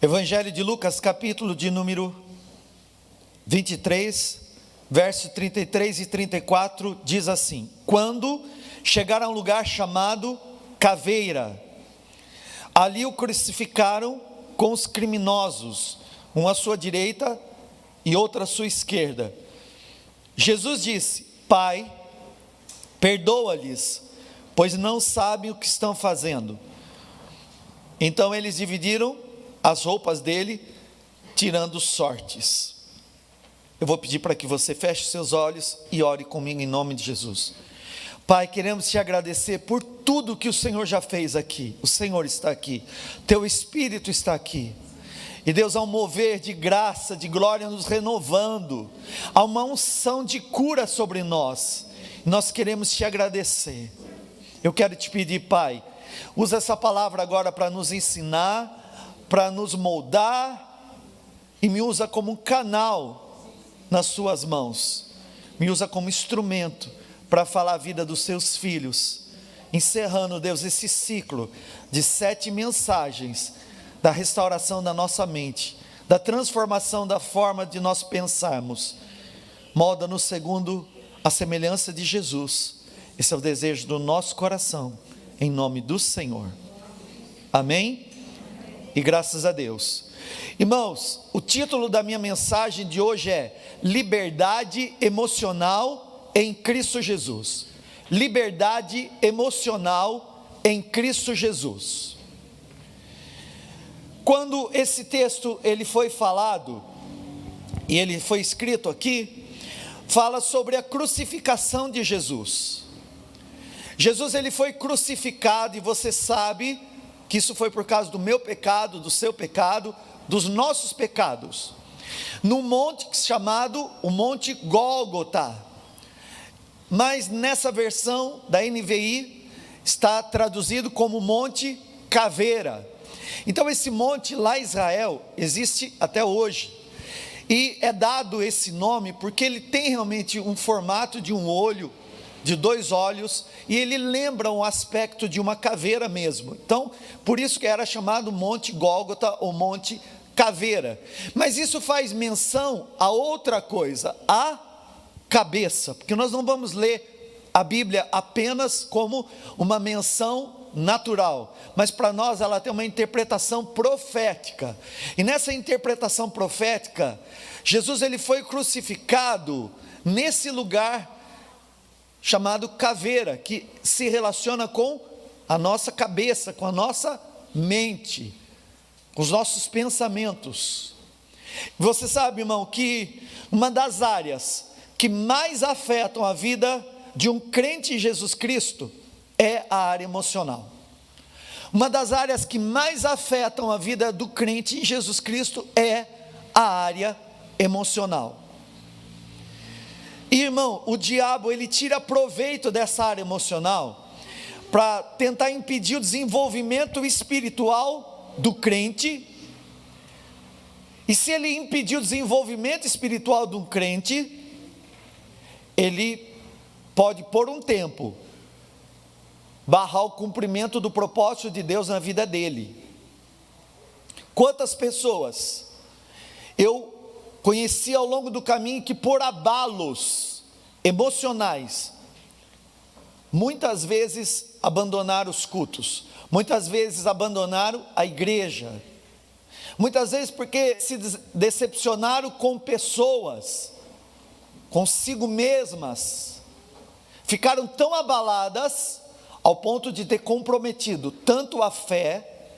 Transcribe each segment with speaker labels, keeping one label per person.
Speaker 1: Evangelho de Lucas, capítulo de número 23, verso 33 e 34, diz assim: quando chegaram a um lugar chamado Caveira, ali o crucificaram com os criminosos, um à sua direita e outro à sua esquerda. Jesus disse: Pai, perdoa-lhes, pois não sabem o que estão fazendo. Então eles dividiram as roupas dele, tirando sortes. Eu vou pedir para que você feche seus olhos e ore comigo em nome de Jesus. Pai, queremos te agradecer por tudo que o Senhor já fez aqui. O Senhor está aqui, teu Espírito está aqui. E Deus, há um mover de graça, de glória nos renovando, há uma unção de cura sobre nós. Nós queremos te agradecer. Eu quero te pedir, Pai, usa essa palavra agora para nos ensinar, para nos moldar, e me usa como um canal nas suas mãos, me usa como instrumento para falar a vida dos seus filhos, encerrando, Deus, esse ciclo de 7 mensagens, da restauração da nossa mente, da transformação da forma de nós pensarmos. Molda-nos segundo a semelhança de Jesus. Esse é o desejo do nosso coração, em nome do Senhor, amém? E graças a Deus. Irmãos, o título da minha mensagem de hoje é Liberdade Emocional em Cristo Jesus. Liberdade emocional em Cristo Jesus. Quando esse texto ele foi falado, e ele foi escrito aqui, fala sobre a crucificação de Jesus. Jesus ele foi crucificado, e você sabe que isso foi por causa do meu pecado, do seu pecado, dos nossos pecados, num monte chamado o Monte Gólgota, mas nessa versão da NVI, está traduzido como Monte Caveira. Então esse monte lá em Israel, existe até hoje, e é dado esse nome, porque ele tem realmente um formato de um olho, de 2 olhos, e ele lembra um aspecto de uma caveira mesmo. Então, por isso que era chamado Monte Gólgota ou Monte Caveira. Mas isso faz menção a outra coisa, a cabeça, porque nós não vamos ler a Bíblia apenas como uma menção natural, mas para nós ela tem uma interpretação profética. E nessa interpretação profética, Jesus ele foi crucificado nesse lugar chamado caveira, que se relaciona com a nossa cabeça, com a nossa mente, com os nossos pensamentos. Você sabe, irmão, que uma das áreas que mais afetam a vida de um crente em Jesus Cristo é a área emocional. Uma das áreas que mais afetam a vida do crente em Jesus Cristo é a área emocional. E, irmão, o diabo ele tira proveito dessa área emocional para tentar impedir o desenvolvimento espiritual do crente. E se ele impedir o desenvolvimento espiritual de um crente, ele pode por um tempo barrar o cumprimento do propósito de Deus na vida dele. Quantas pessoas eu conheci ao longo do caminho que por abalos emocionais, muitas vezes abandonaram os cultos, muitas vezes abandonaram a igreja, muitas vezes porque se decepcionaram com pessoas, consigo mesmas, ficaram tão abaladas ao ponto de ter comprometido tanto a fé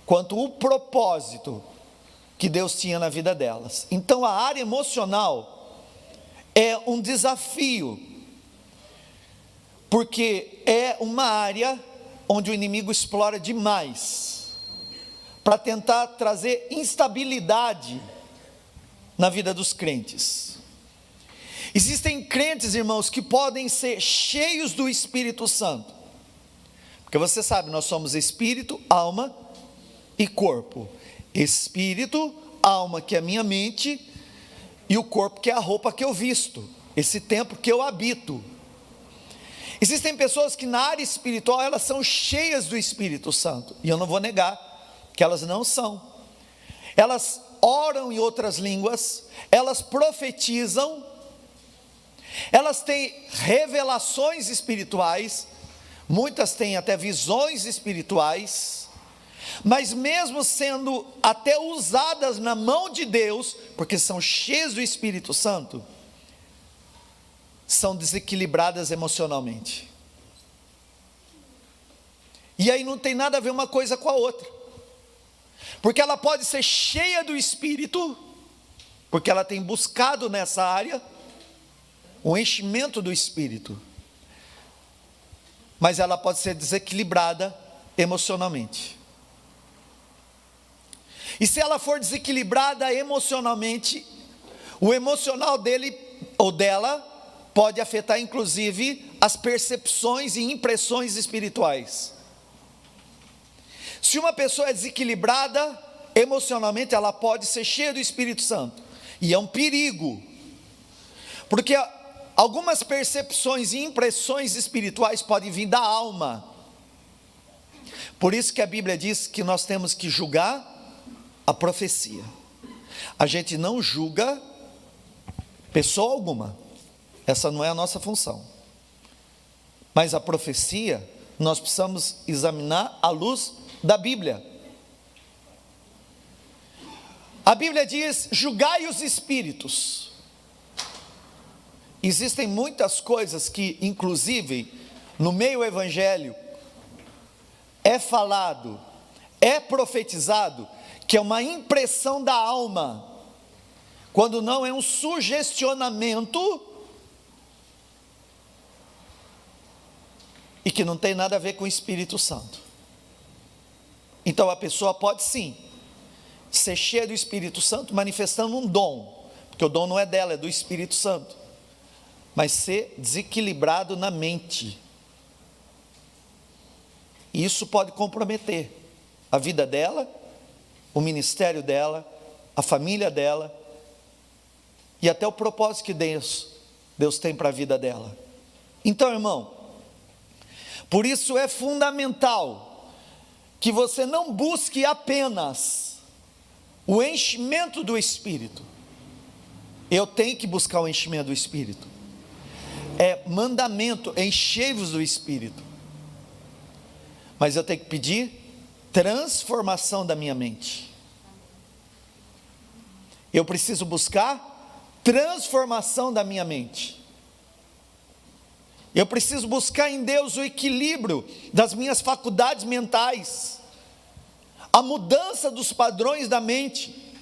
Speaker 1: quanto o propósito que Deus tinha na vida delas. Então a área emocional é um desafio, porque é uma área onde o inimigo explora demais, para tentar trazer instabilidade na vida dos crentes. Existem crentes, irmãos, que podem ser cheios do Espírito Santo, porque você sabe, nós somos espírito, alma e corpo. Espírito, alma que é a minha mente, e o corpo que é a roupa que eu visto, esse templo que eu habito. Existem pessoas que na área espiritual elas são cheias do Espírito Santo, e eu não vou negar que elas não são. elas oram em outras línguas, elas profetizam, elas têm revelações espirituais, muitas têm até visões espirituais, mas mesmo sendo até usadas na mão de Deus, porque são cheias do Espírito Santo, são desequilibradas emocionalmente. E aí não tem nada a ver uma coisa com a outra, porque ela pode ser cheia do Espírito, porque ela tem buscado nessa área o enchimento do Espírito, mas ela pode ser desequilibrada emocionalmente. E se ela for desequilibrada emocionalmente, o emocional dele ou dela pode afetar inclusive as percepções e impressões espirituais. Se uma pessoa é desequilibrada emocionalmente, ela pode ser cheia do Espírito Santo, e é um perigo, porque algumas percepções e impressões espirituais podem vir da alma. Por isso que a Bíblia diz que nós temos que julgar a profecia. A gente não julga pessoa alguma, essa não é a nossa função, mas a profecia nós precisamos examinar à luz da Bíblia. A Bíblia diz: julgai os espíritos. Existem muitas coisas que, inclusive, no meio evangélico, é falado, é profetizado, que é uma impressão da alma, quando não é um sugestionamento, e que não tem nada a ver com o Espírito Santo. Então a pessoa pode sim ser cheia do Espírito Santo, manifestando um dom, porque o dom não é dela, é do Espírito Santo, mas ser desequilibrado na mente. E isso pode comprometer a vida dela, o ministério dela, a família dela, e até o propósito que Deus tem para a vida dela. Então, irmão, por isso é fundamental que você não busque apenas o enchimento do Espírito. Eu tenho que buscar o enchimento do Espírito, é mandamento, enchei-vos do Espírito, mas eu tenho que pedir transformação da minha mente. Eu preciso buscar transformação da minha mente. Eu preciso buscar em Deus o equilíbrio das minhas faculdades mentais, a mudança dos padrões da mente.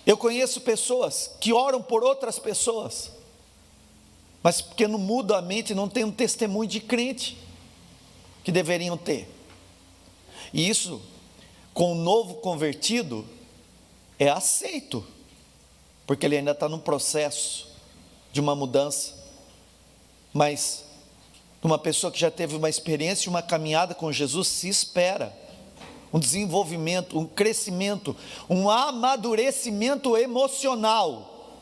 Speaker 1: Eu conheço pessoas que oram por outras pessoas, mas porque não mudam a mente, não tem um testemunho de crente que deveriam ter. E isso, com o novo convertido, é aceito, porque ele ainda está num processo de uma mudança. Mas uma pessoa que já teve uma experiência, uma caminhada com Jesus, se espera um desenvolvimento, um crescimento, um amadurecimento emocional.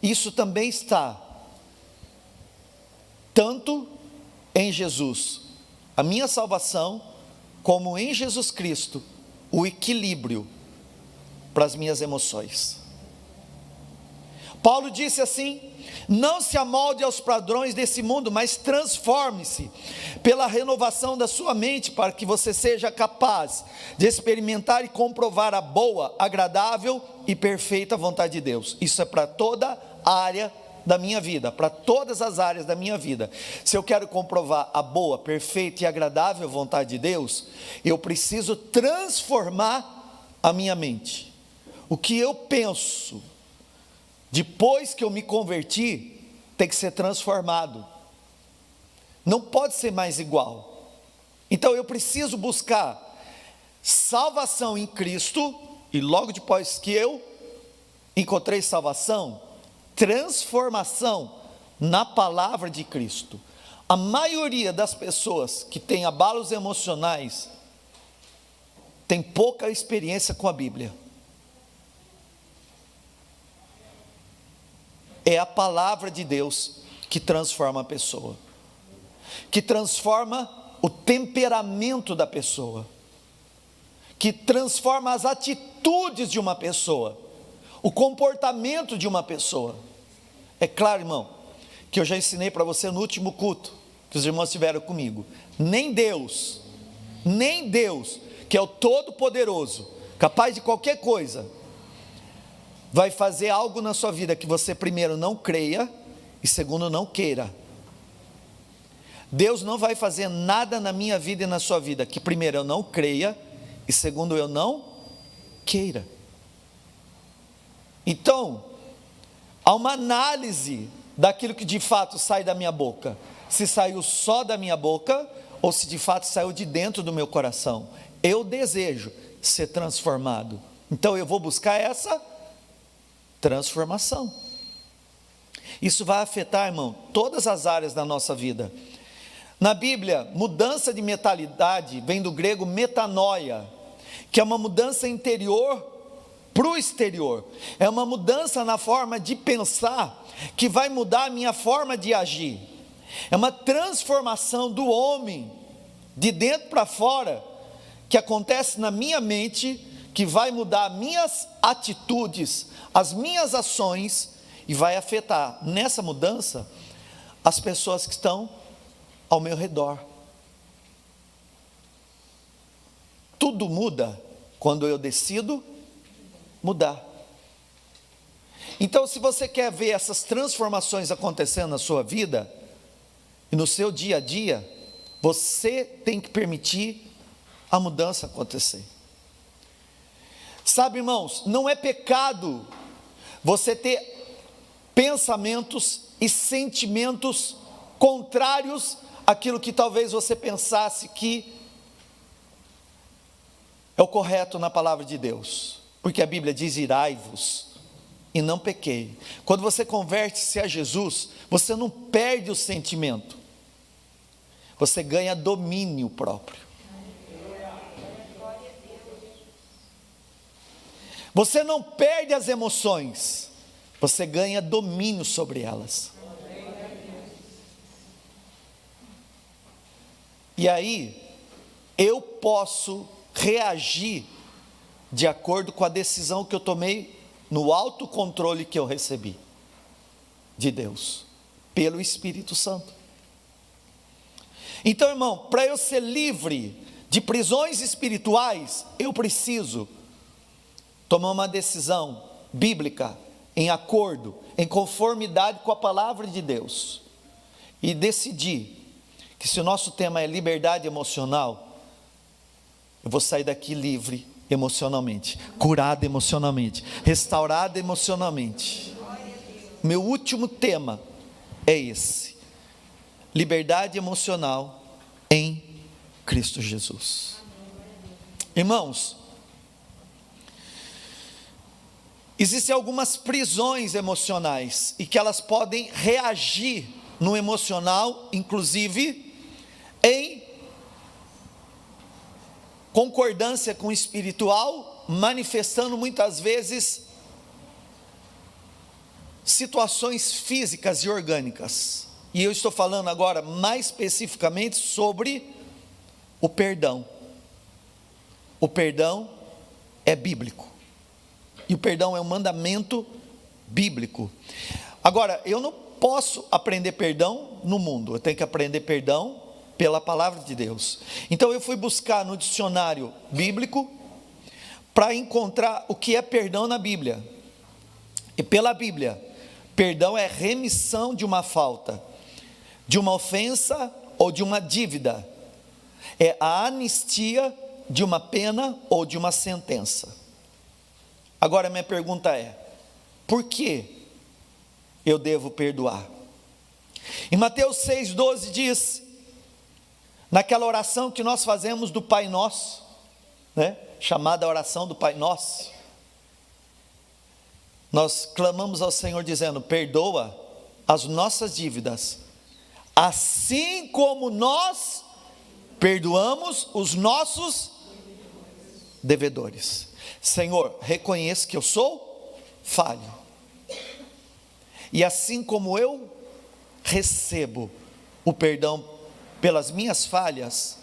Speaker 1: Isso também está tanto em Jesus, a minha salvação, como em Jesus Cristo, o equilíbrio para as minhas emoções. Paulo disse assim: não se amolde aos padrões desse mundo, mas transforme-se pela renovação da sua mente, para que você seja capaz de experimentar e comprovar a boa, agradável e perfeita vontade de Deus. Isso é para toda a área da minha vida, para todas as áreas da minha vida. Se eu quero comprovar a boa, perfeita e agradável vontade de Deus, eu preciso transformar a minha mente. O que eu penso depois que eu me converti, tem que ser transformado, não pode ser mais igual. Então eu preciso buscar salvação em Cristo, e logo depois que eu encontrei salvação, transformação na palavra de Cristo. A maioria das pessoas que tem abalos emocionais tem pouca experiência com a Bíblia. É a palavra de Deus que transforma a pessoa, que transforma o temperamento da pessoa. que transforma as atitudes de uma pessoa, o comportamento de uma pessoa. É claro, irmão, que eu já ensinei para você no último culto, que os irmãos estiveram comigo, nem Deus, que é o Todo-Poderoso, capaz de qualquer coisa, vai fazer algo na sua vida que você primeiro não creia e segundo não queira. Deus não vai fazer nada na minha vida e na sua vida que primeiro eu não creia e segundo eu não queira. Então, há uma análise daquilo que de fato sai da minha boca, se saiu só da minha boca ou se de fato saiu de dentro do meu coração. Eu desejo ser transformado, então eu vou buscar essa transformação. Isso vai afetar, irmão, todas as áreas da nossa vida. Na Bíblia, mudança de mentalidade vem do grego metanoia, que é uma mudança interior para o exterior. É uma mudança na forma de pensar, que vai mudar a minha forma de agir. É uma transformação do homem, de dentro para fora, que acontece na minha mente, que vai mudar minhas atitudes, as minhas ações, e vai afetar nessa mudança as pessoas que estão ao meu redor. Tudo muda quando eu decido mudar. Então, se você quer ver essas transformações acontecendo na sua vida e no seu dia a dia, você tem que permitir a mudança acontecer. Sabe, irmãos, não é pecado você ter pensamentos e sentimentos contrários àquilo que talvez você pensasse que é o correto na palavra de Deus, porque a Bíblia diz: irai-vos e não pequei. Quando você converte-se a Jesus, você não perde o sentimento, você ganha domínio próprio. Você não perde as emoções, você ganha domínio sobre elas. E aí, eu posso reagir de acordo com a decisão que eu tomei no autocontrole que eu recebi de Deus, pelo Espírito Santo. Então, irmão, para eu ser livre de prisões espirituais, eu preciso tomar uma decisão bíblica, em acordo, em conformidade com a palavra de Deus, e decidir que se o nosso tema é liberdade emocional, eu vou sair daqui livre emocionalmente, curado emocionalmente, restaurado emocionalmente. Meu último tema é esse: liberdade emocional em Cristo Jesus. Irmãos, existem algumas prisões emocionais e que elas podem reagir no emocional, inclusive em concordância com o espiritual, manifestando muitas vezes situações físicas e orgânicas. E eu estou falando agora mais especificamente sobre o perdão. O perdão é bíblico. E o perdão é um mandamento bíblico. Agora, eu não posso aprender perdão no mundo, eu tenho que aprender perdão pela palavra de Deus. Então eu fui buscar no dicionário bíblico para encontrar o que é perdão na Bíblia. E pela Bíblia, perdão é remissão de uma falta, de uma ofensa ou de uma dívida. É a anistia de uma pena ou de uma sentença. Agora minha pergunta é: por que eu devo perdoar? Em Mateus 6,12 diz, naquela oração que nós fazemos do Pai Nosso, né, chamada oração do Pai Nosso, nós clamamos ao Senhor dizendo: perdoa as nossas dívidas, assim como nós perdoamos os nossos devedores. Senhor, reconheço que eu sou falho, e assim como eu recebo o perdão pelas minhas falhas,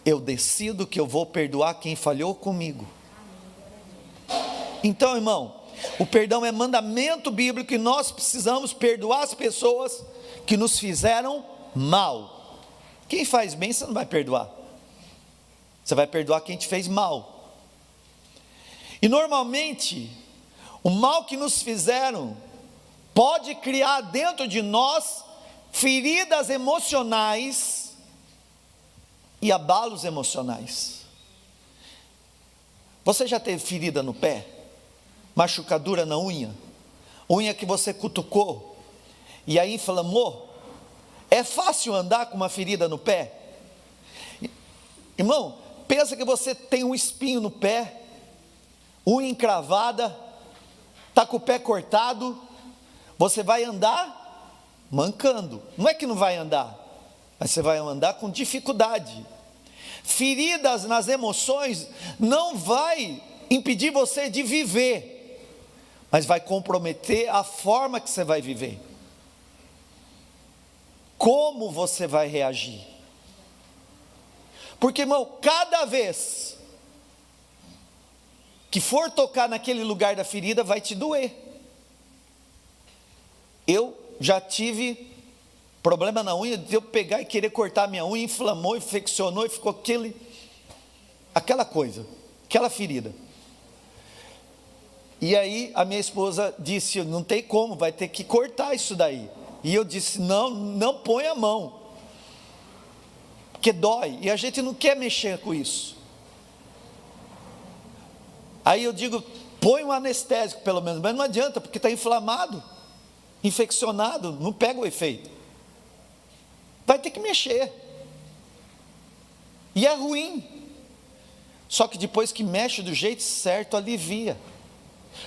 Speaker 1: eu decido que eu vou perdoar quem falhou comigo. Então, irmão, o perdão é mandamento bíblico e nós precisamos perdoar as pessoas que nos fizeram mal. Quem faz bem você não vai perdoar, você vai perdoar quem te fez mal. E normalmente o mal que nos fizeram pode criar dentro de nós feridas emocionais e abalos emocionais. Você já teve ferida no pé? Machucadura na unha? Unha que você cutucou e aí inflamou? É fácil andar com uma ferida no pé? Irmão, pensa que você tem um espinho no pé, unha encravada, está com o pé cortado, você vai andar mancando. Não é que não vai andar, mas você vai andar com dificuldade. Feridas nas emoções não vai impedir você de viver, mas vai comprometer a forma que você vai viver. Como você vai reagir? Porque, irmão, cada vez que for tocar naquele lugar da ferida, vai te doer. Eu já tive problema na unha, de eu pegar e querer cortar minha unha, inflamou, infeccionou e ficou aquela coisa, aquela ferida. E aí a minha esposa disse, não tem como, vai ter que cortar isso daí. E eu disse, não põe a mão, porque dói, e a gente não quer mexer com isso. Aí eu digo, põe um anestésico pelo menos, mas não adianta, porque está inflamado, infeccionado, não pega o efeito. Vai ter que mexer, e é ruim, só que depois que mexe do jeito certo, alivia.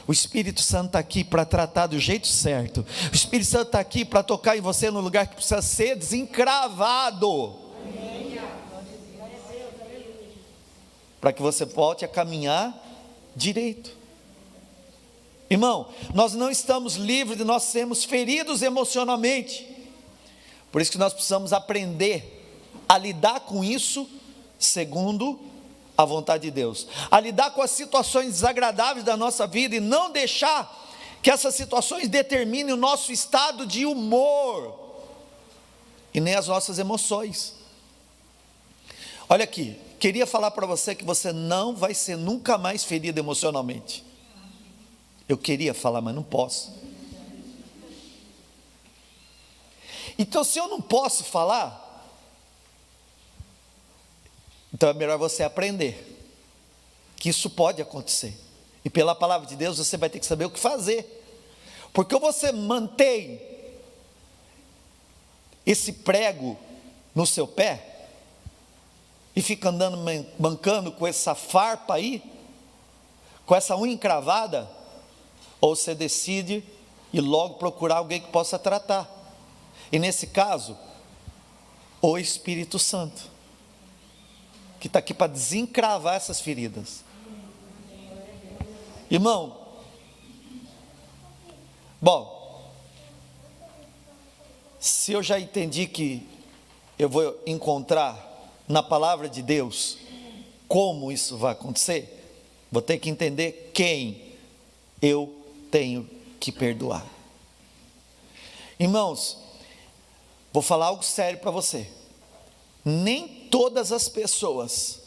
Speaker 1: O Espírito Santo está aqui para tratar do jeito certo, o Espírito Santo está aqui para tocar em você no lugar que precisa ser desencravado, para que você volte a caminhar direito. Irmão, nós não estamos livres de nós sermos feridos emocionalmente, por isso que nós precisamos aprender a lidar com isso segundo a vontade de Deus, a lidar com as situações desagradáveis da nossa vida e não deixar que essas situações determinem o nosso estado de humor e nem as nossas emoções. Olha aqui, queria falar para você que você não vai ser nunca mais ferido emocionalmente. Eu queria falar, mas não posso. Então, se eu não posso falar, então é melhor você aprender que isso pode acontecer. E pela palavra de Deus você vai ter que saber o que fazer. Porque ou você mantém esse prego no seu pé e fica andando mancando com essa farpa aí, com essa unha encravada, ou você decide ir logo procurar alguém que possa tratar. E nesse caso, o Espírito Santo, que está aqui para desencravar essas feridas. Irmão, bom, se eu já entendi que eu vou encontrar na palavra de Deus como isso vai acontecer, vou ter que entender quem eu tenho que perdoar. Irmãos, vou falar algo sério para você. Nem todas as pessoas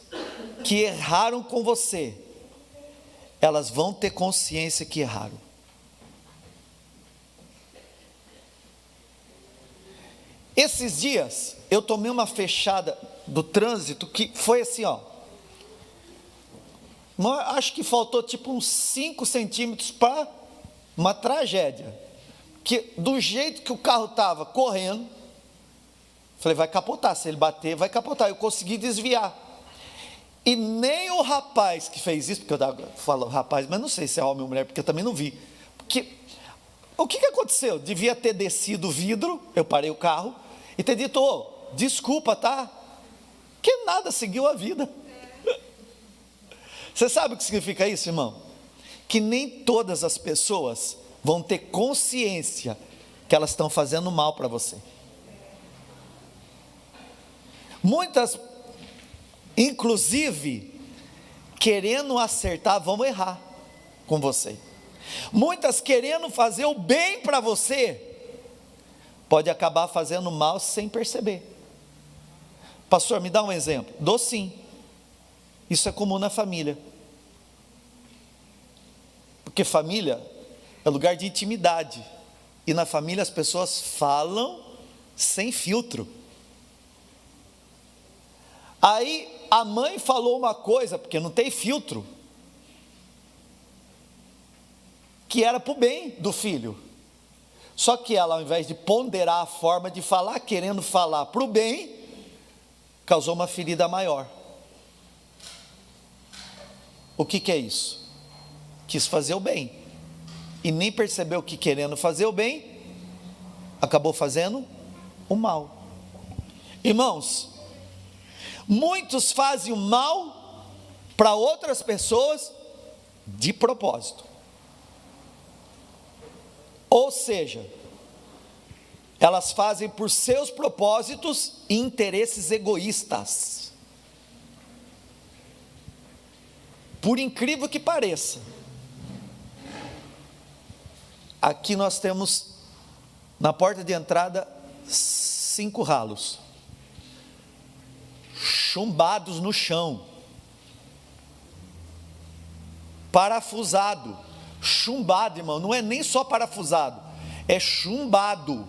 Speaker 1: que erraram com você, elas vão ter consciência que erraram. Esses dias, eu tomei uma fechada do trânsito, que foi assim, ó. Acho que faltou tipo uns 5 centímetros para uma tragédia. Que do jeito que o carro estava correndo, falei, vai capotar, se ele bater, vai capotar. Eu consegui desviar. E nem o rapaz que fez isso, porque eu falo rapaz, mas não sei se é homem ou mulher, porque eu também não vi. Porque, o que aconteceu? Devia ter descido o vidro, eu parei o carro, e ter dito, desculpa, tá? Que nada, seguiu a vida. Você sabe o que significa isso, irmão? Que nem todas as pessoas vão ter consciência que elas estão fazendo mal para você. Muitas, inclusive, querendo acertar, vão errar com você. Muitas querendo fazer o bem para você, pode acabar fazendo mal sem perceber. Pastor, me dá um exemplo. Dou sim. Isso é comum na família. Porque família é lugar de intimidade. E na família as pessoas falam sem filtro. Aí a mãe falou uma coisa, porque não tem filtro, que era para o bem do filho. Só que ela, ao invés de ponderar a forma de falar, querendo falar para o bem, causou uma ferida maior. O que é isso? Quis fazer o bem, e nem percebeu que querendo fazer o bem, acabou fazendo o mal. Irmãos, muitos fazem o mal para outras pessoas de propósito. Ou seja, elas fazem por seus propósitos e interesses egoístas. Por incrível que pareça, aqui nós temos na porta de entrada 5 ralos, chumbados no chão, parafusado, chumbado, irmão, não é nem só parafusado, é chumbado.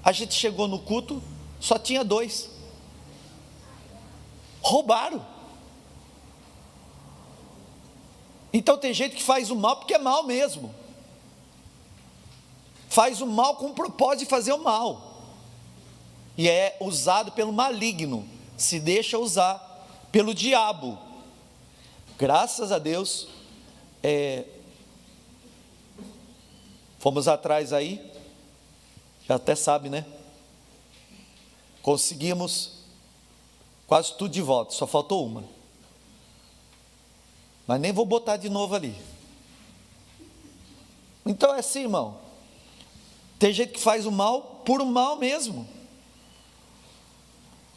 Speaker 1: A gente chegou no culto, só tinha 2, roubaram. Então tem gente que faz o mal porque é mal mesmo, faz o mal com o propósito de fazer o mal, e é usado pelo maligno, se deixa usar pelo diabo. Graças a Deus, fomos atrás aí, já até sabe, né? Conseguimos quase tudo de volta, só faltou uma. Mas nem vou botar de novo ali. Então é assim, irmão. Tem gente que faz o mal por o mal mesmo.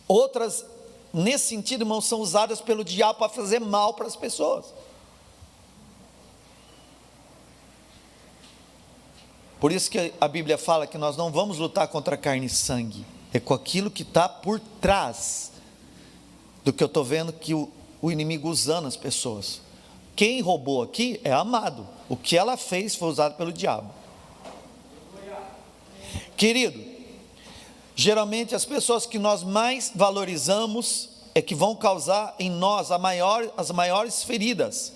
Speaker 1: Outras, nesse sentido, irmão, são usadas pelo diabo para fazer mal para as pessoas. Por isso que a Bíblia fala que nós não vamos lutar contra carne e sangue. É com aquilo que está por trás do que eu estou vendo que o inimigo usando as pessoas. Quem roubou aqui é amado. O que ela fez foi usado pelo diabo. Querido, geralmente as pessoas que nós mais valorizamos é que vão causar em nós as maiores feridas.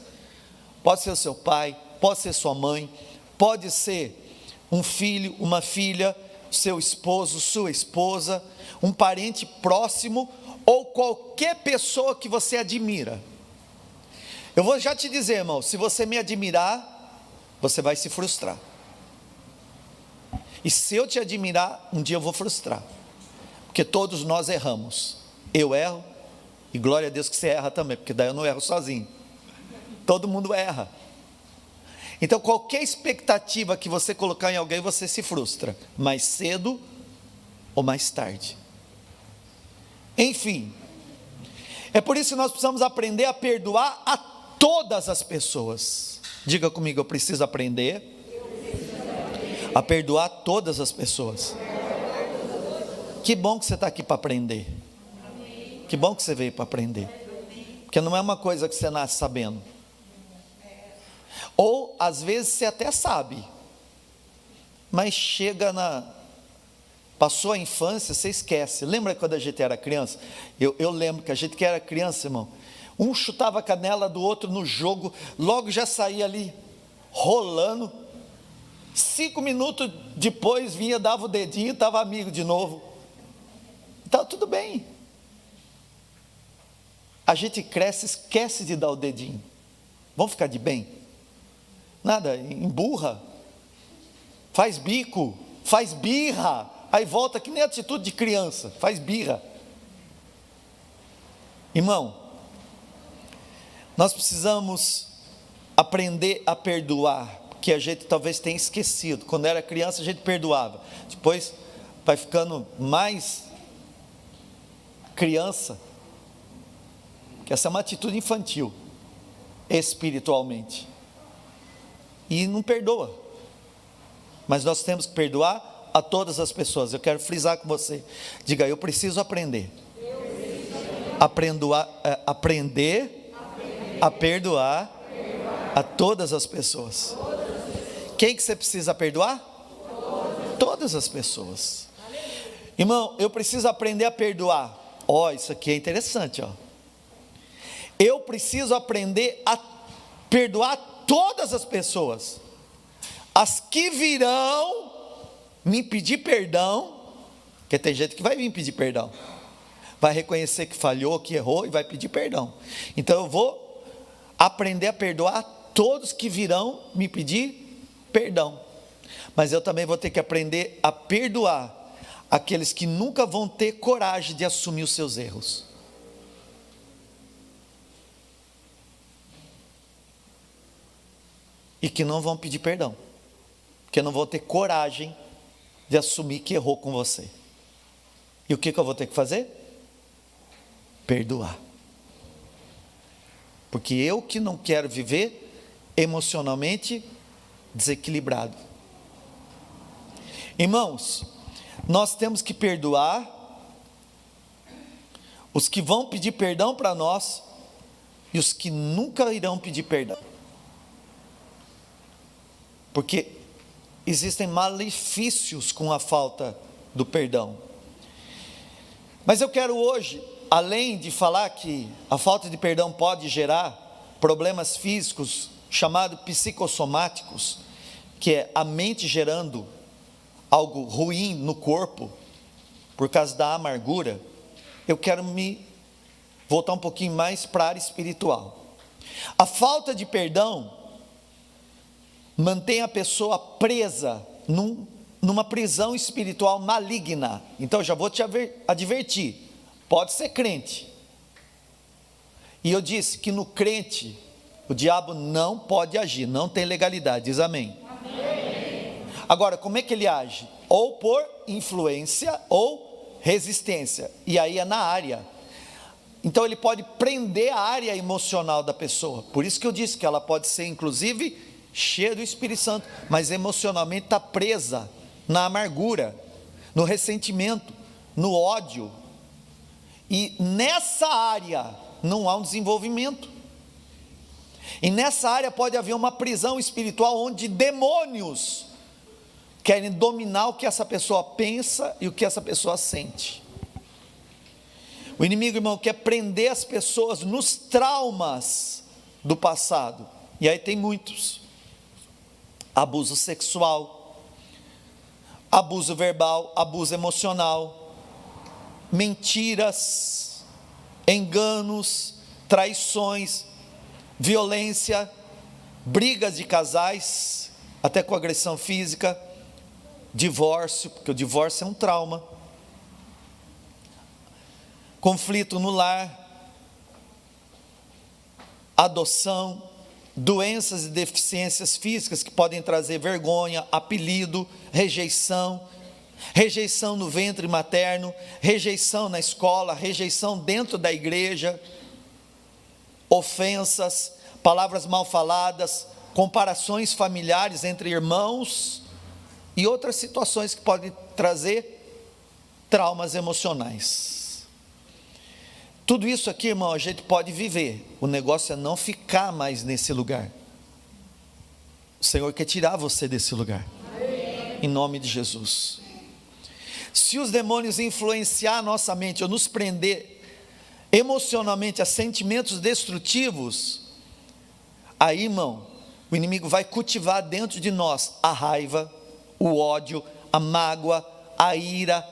Speaker 1: Pode ser o seu pai, pode ser sua mãe, pode ser um filho, uma filha, seu esposo, sua esposa, um parente próximo ou qualquer pessoa que você admira. Eu vou já te dizer, irmão, se você me admirar, você vai se frustrar. E se eu te admirar, um dia eu vou frustrar. Porque todos nós erramos. Eu erro, e glória a Deus que você erra também, porque daí eu não erro sozinho. Todo mundo erra. Então qualquer expectativa que você colocar em alguém, você se frustra, mais cedo ou mais tarde. Enfim, é por isso que nós precisamos aprender a perdoar a todas as pessoas. Diga comigo, eu preciso aprender a perdoar todas as pessoas. Que bom que você está aqui para aprender. Que bom que você veio para aprender. Porque não é uma coisa que você nasce sabendo. Ou às vezes você até sabe, mas passou a infância, você esquece. Lembra quando a gente era criança? Eu lembro que a gente que era criança, irmão, um chutava a canela do outro no jogo, logo já saía ali rolando. 5 minutos depois vinha, dava o dedinho e estava amigo de novo. Então tudo bem. A gente cresce, esquece de dar o dedinho. Vamos ficar de bem? Nada, emburra, faz bico, faz birra, aí volta que nem atitude de criança, faz birra. Irmão, nós precisamos aprender a perdoar, que a gente talvez tenha esquecido. Quando era criança a gente perdoava, depois vai ficando mais criança, que essa é uma atitude infantil, espiritualmente, e não perdoa. Mas nós temos que perdoar a todas as pessoas. Eu quero frisar com você. Diga, eu preciso aprender. Aprender a perdoar a todas as pessoas. Quem que você precisa perdoar? Todas as pessoas. Irmão, eu preciso aprender a perdoar. Isso aqui é interessante, Eu preciso aprender a perdoar todas as pessoas. As que virão me pedir perdão, porque tem gente que vai vir pedir perdão, vai reconhecer que falhou, que errou e vai pedir perdão. Então eu vou aprender a perdoar todos que virão me pedir perdão. Mas eu também vou ter que aprender a perdoar aqueles que nunca vão ter coragem de assumir os seus erros. E que não vão pedir perdão, porque não vão ter coragem de assumir que errou com você. E o que eu vou ter que fazer? Perdoar. Porque eu que não quero viver emocionalmente desequilibrado. Irmãos, nós temos que perdoar os que vão pedir perdão para nós e os que nunca irão pedir perdão. Porque existem malefícios com a falta do perdão. Mas eu quero hoje, além de falar que a falta de perdão pode gerar problemas físicos, chamados psicossomáticos, que é a mente gerando algo ruim no corpo, por causa da amargura, eu quero me voltar um pouquinho mais para a área espiritual. A falta de perdão mantém a pessoa presa numa prisão espiritual maligna. Então já vou te advertir, pode ser crente. E eu disse que no crente, o diabo não pode agir, não tem legalidade, diz amém. Amém. Agora, como é que ele age? Ou por influência ou resistência, e aí é na área. Então ele pode prender a área emocional da pessoa, por isso que eu disse que ela pode ser inclusive cheia do Espírito Santo, mas emocionalmente está presa na amargura, no ressentimento, no ódio, e nessa área não há um desenvolvimento, e nessa área pode haver uma prisão espiritual, onde demônios querem dominar o que essa pessoa pensa e o que essa pessoa sente. O inimigo, irmão, quer prender as pessoas nos traumas do passado, e aí tem muitos: abuso sexual, abuso verbal, abuso emocional, mentiras, enganos, traições, violência, brigas de casais, até com agressão física, divórcio, porque o divórcio é um trauma, conflito no lar, adoção, doenças e deficiências físicas que podem trazer vergonha, apelido, rejeição no ventre materno, rejeição na escola, rejeição dentro da igreja, ofensas, palavras mal faladas, comparações familiares entre irmãos e outras situações que podem trazer traumas emocionais. Tudo isso aqui, irmão, a gente pode viver. O negócio é não ficar mais nesse lugar. O Senhor quer tirar você desse lugar. Amém. Em nome de Jesus. Se os demônios influenciar a nossa mente ou nos prender emocionalmente a sentimentos destrutivos, aí, irmão, o inimigo vai cultivar dentro de nós a raiva, o ódio, a mágoa, a ira,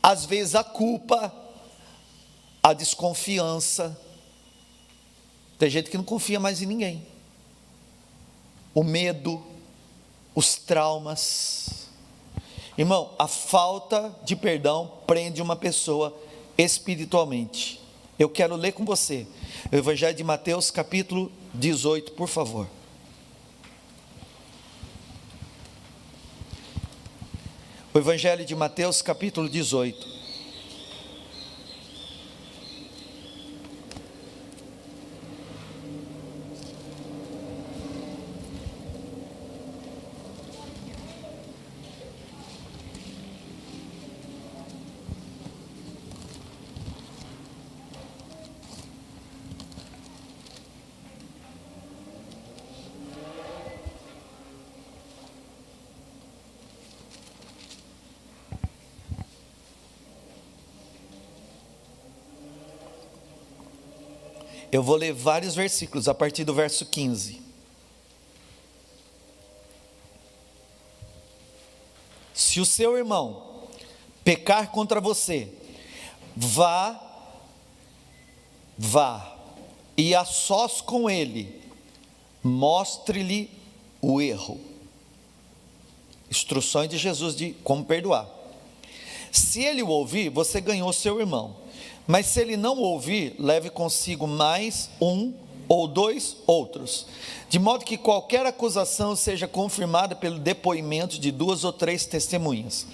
Speaker 1: às vezes a culpa, a desconfiança. Tem gente que não confia mais em ninguém. O medo, os traumas. Irmão, a falta de perdão prende uma pessoa espiritualmente. Eu quero ler com você o Evangelho de Mateus, capítulo 18, por favor. O Evangelho de Mateus, capítulo 18. Eu vou ler vários versículos a partir do verso 15. Se o seu irmão pecar contra você, vá e a sós com ele, mostre-lhe o erro. Instruções de Jesus de como perdoar. Se ele o ouvir, você ganhou seu irmão. Mas se ele não o ouvir, leve consigo mais um ou dois outros, de modo que qualquer acusação seja confirmada pelo depoimento de 2 ou 3 testemunhas.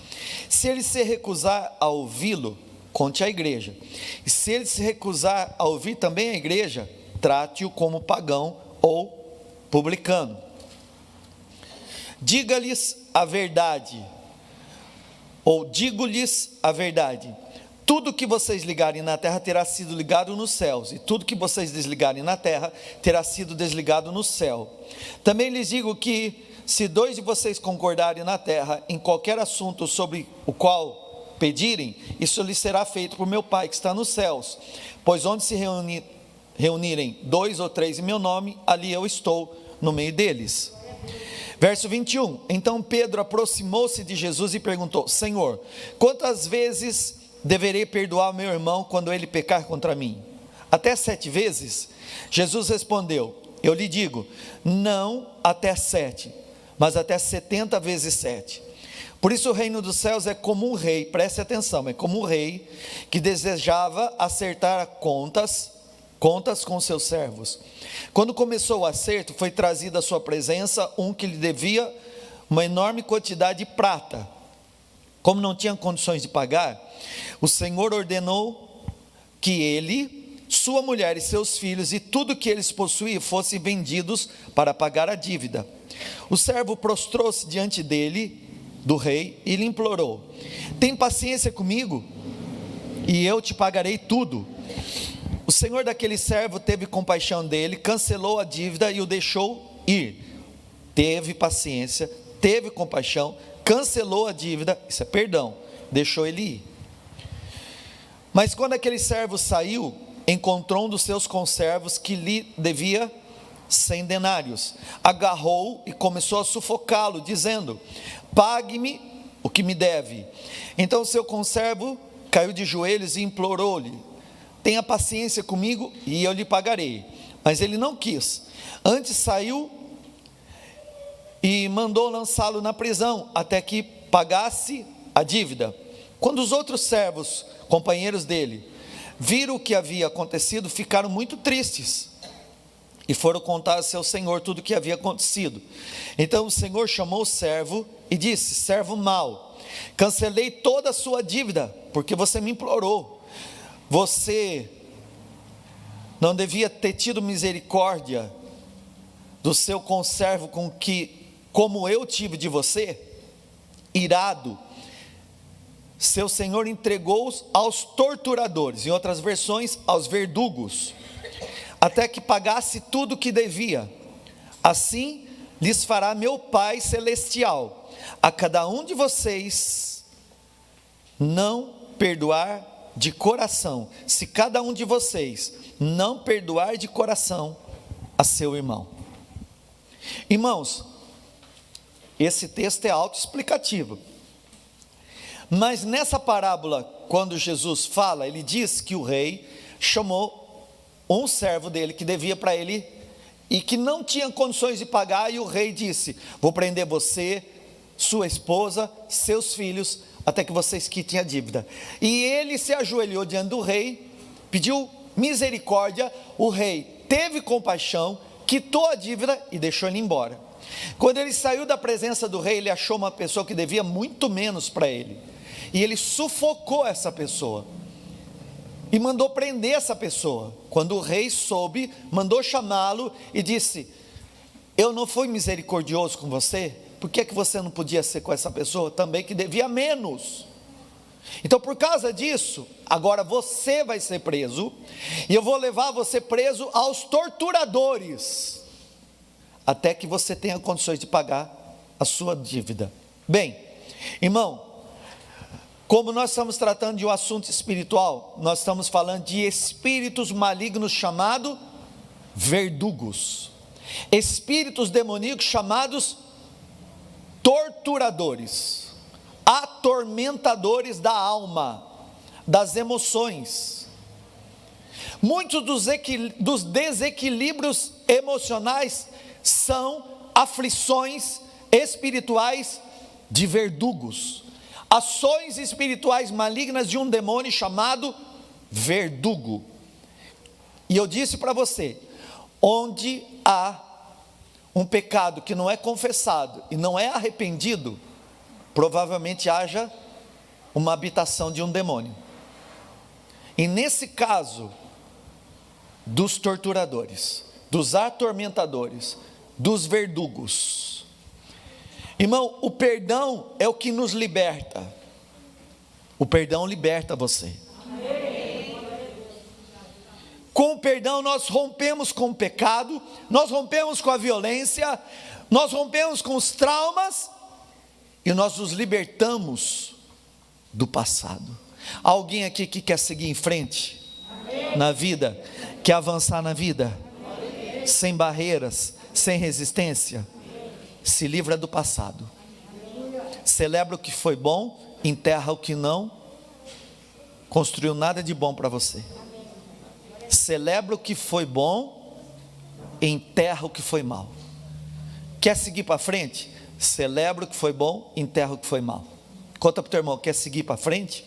Speaker 1: Se ele se recusar a ouvi-lo, conte à igreja. E se ele se recusar a ouvir também a igreja, trate-o como pagão ou publicano. Diga-lhes a verdade, ou digo-lhes a verdade: tudo que vocês ligarem na terra terá sido ligado nos céus, e tudo que vocês desligarem na terra terá sido desligado no céu. Também lhes digo que, se 2 de vocês concordarem na terra em qualquer assunto sobre o qual pedirem, isso lhes será feito por meu Pai que está nos céus. Pois onde se reunirem 2 ou 3 em meu nome, ali eu estou no meio deles. Verso 21, então Pedro aproximou-se de Jesus e perguntou: Senhor, quantas vezes deverei perdoar meu irmão quando ele pecar contra mim? Até 7 vezes? Jesus respondeu: eu lhe digo, não até 7, mas até 70 vezes 7. Por isso o reino dos céus é como um rei, preste atenção, é como um rei que desejava acertar contas com seus servos. Quando começou o acerto, foi trazido à sua presença um que lhe devia uma enorme quantidade de prata. Como não tinha condições de pagar, o Senhor ordenou que ele, sua mulher e seus filhos e tudo que eles possuíam fossem vendidos para pagar a dívida. O servo prostrou-se diante dele, do rei, e lhe implorou: tem paciência comigo e eu te pagarei tudo. O senhor daquele servo teve compaixão dele, cancelou a dívida e o deixou ir. Teve paciência, teve compaixão, cancelou a dívida, isso é perdão, deixou ele ir. Mas quando aquele servo saiu, encontrou um dos seus conservos que lhe devia 100 denários, agarrou e começou a sufocá-lo, dizendo: pague-me o que me deve. Então o seu conservo caiu de joelhos e implorou-lhe: tenha paciência comigo e eu lhe pagarei. Mas ele não quis, antes saiu e mandou lançá-lo na prisão, até que pagasse a dívida. Quando os outros servos, companheiros dele, viram o que havia acontecido, ficaram muito tristes, e foram contar a seu senhor tudo o que havia acontecido. Então o senhor chamou o servo e disse: servo mau, cancelei toda a sua dívida, porque você me implorou. Você não devia ter tido misericórdia do seu conservo como eu tive de você? Irado, seu senhor entregou-os aos torturadores, em outras versões, aos verdugos, até que pagasse tudo o que devia. Assim lhes fará meu Pai celestial, a cada um de vocês não perdoar de coração, se cada um de vocês não perdoar de coração a seu irmão. Irmãos, esse texto é autoexplicativo, mas nessa parábola, quando Jesus fala, ele diz que o rei chamou um servo dele que devia para ele e que não tinha condições de pagar, e o rei disse: vou prender você, sua esposa, seus filhos, até que vocês quitem a dívida. E ele se ajoelhou diante do rei, pediu misericórdia, o rei teve compaixão, quitou a dívida e deixou ele embora. Quando ele saiu da presença do rei, ele achou uma pessoa que devia muito menos para ele, e ele sufocou essa pessoa, e mandou prender essa pessoa. Quando o rei soube, mandou chamá-lo e disse: eu não fui misericordioso com você? Por que você não podia ser com essa pessoa também que devia menos? Então, por causa disso, agora você vai ser preso, e eu vou levar você preso aos torturadores, até que você tenha condições de pagar a sua dívida. Bem, irmão, Como nós estamos tratando de um assunto espiritual, nós estamos falando de espíritos malignos chamados verdugos, espíritos demoníacos chamados torturadores, atormentadores da alma, das emoções. Muitos dos desequilíbrios emocionais são aflições espirituais de verdugos, ações espirituais malignas de um demônio chamado verdugo. E eu disse para você, onde há um pecado que não é confessado e não é arrependido, provavelmente haja uma habitação de um demônio. E nesse caso, dos torturadores, dos atormentadores, dos verdugos, irmão, o perdão é o que nos liberta. O perdão liberta você. Com o perdão nós rompemos com o pecado, nós rompemos com a violência, nós rompemos com os traumas e nós nos libertamos do passado. Alguém aqui que quer seguir em frente na vida, quer avançar na vida, sem barreiras, sem resistência? Se livra do passado, celebra o que foi bom, enterra o que não construiu nada de bom para você. Celebra o que foi bom, enterra o que foi mal. Quer seguir para frente? Celebra o que foi bom, enterra o que foi mal. Conta para o teu irmão, quer seguir para frente?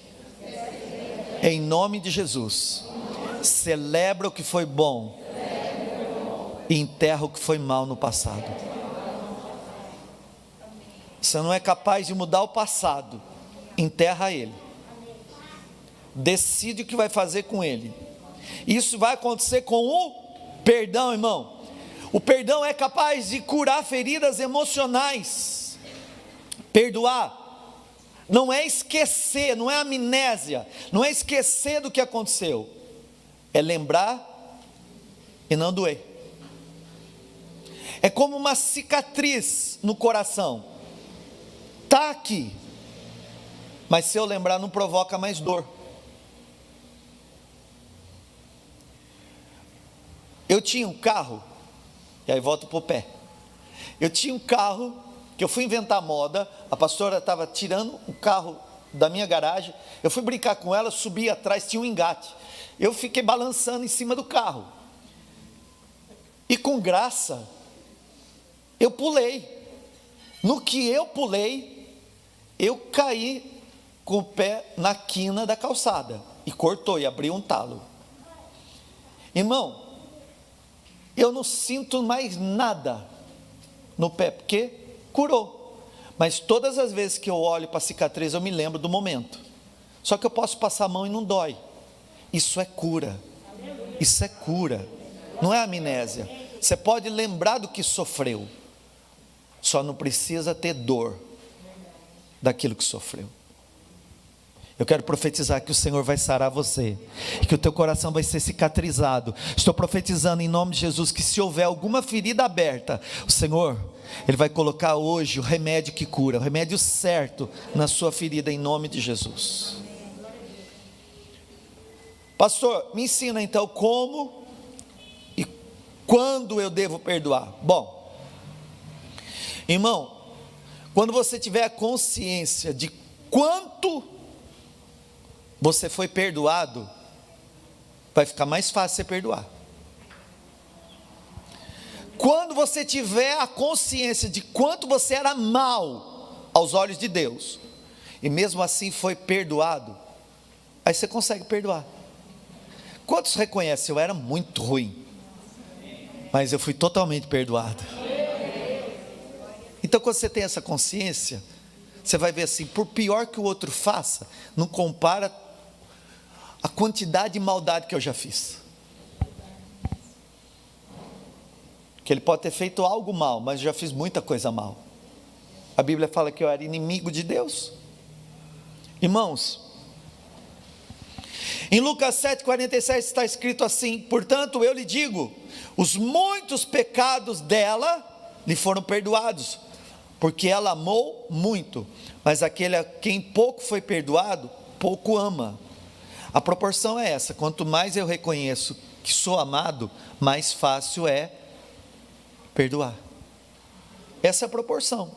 Speaker 1: Em nome de Jesus, celebra o que foi bom e enterra o que foi mal no passado. Você não é capaz de mudar o passado, enterra ele. Decide o que vai fazer com ele. Isso vai acontecer com o perdão, irmão. O perdão é capaz de curar feridas emocionais. Perdoar não é esquecer, não é amnésia, não é esquecer do que aconteceu, é lembrar e não doer. É como uma cicatriz no coração, está aqui, mas se eu lembrar não provoca mais dor. Eu tinha um carro, e aí volto para o pé. Eu tinha um carro que eu fui inventar moda, a pastora estava tirando o carro da minha garagem, eu fui brincar com ela, subi atrás, tinha um engate, eu fiquei balançando em cima do carro, e com graça, eu pulei. No que eu pulei, eu caí com o pé na quina da calçada, e cortou, e abriu um talo. Irmão, eu não sinto mais nada no pé, porque curou. Mas todas as vezes que eu olho para a cicatriz, eu me lembro do momento. Só que eu posso passar a mão e não dói. Isso é cura. Isso é cura. Não é amnésia. Você pode lembrar do que sofreu. Só não precisa ter dor daquilo que sofreu. Eu quero profetizar que o Senhor vai sarar você, que o teu coração vai ser cicatrizado. Estou profetizando em nome de Jesus que se houver alguma ferida aberta, o Senhor, Ele vai colocar hoje o remédio que cura, o remédio certo na sua ferida em nome de Jesus. Pastor, me ensina então como e quando eu devo perdoar. Bom, irmão, quando você tiver a consciência de quanto você foi perdoado, vai ficar mais fácil você perdoar. Quando você tiver a consciência de quanto você era mal aos olhos de Deus, e mesmo assim foi perdoado, aí você consegue perdoar. Quantos reconhecem? Eu era muito ruim, mas eu fui totalmente perdoado. Então quando você tem essa consciência, você vai ver assim, por pior que o outro faça, não compara a quantidade de maldade que eu já fiz. Que ele pode ter feito algo mal, mas eu já fiz muita coisa mal. A Bíblia fala que eu era inimigo de Deus. Irmãos, em Lucas 7,47 está escrito assim: portanto eu lhe digo, os muitos pecados dela lhe foram perdoados, porque ela amou muito, mas aquele a quem pouco foi perdoado, pouco ama. A proporção é essa: quanto mais eu reconheço que sou amado, mais fácil é perdoar. Essa é a proporção.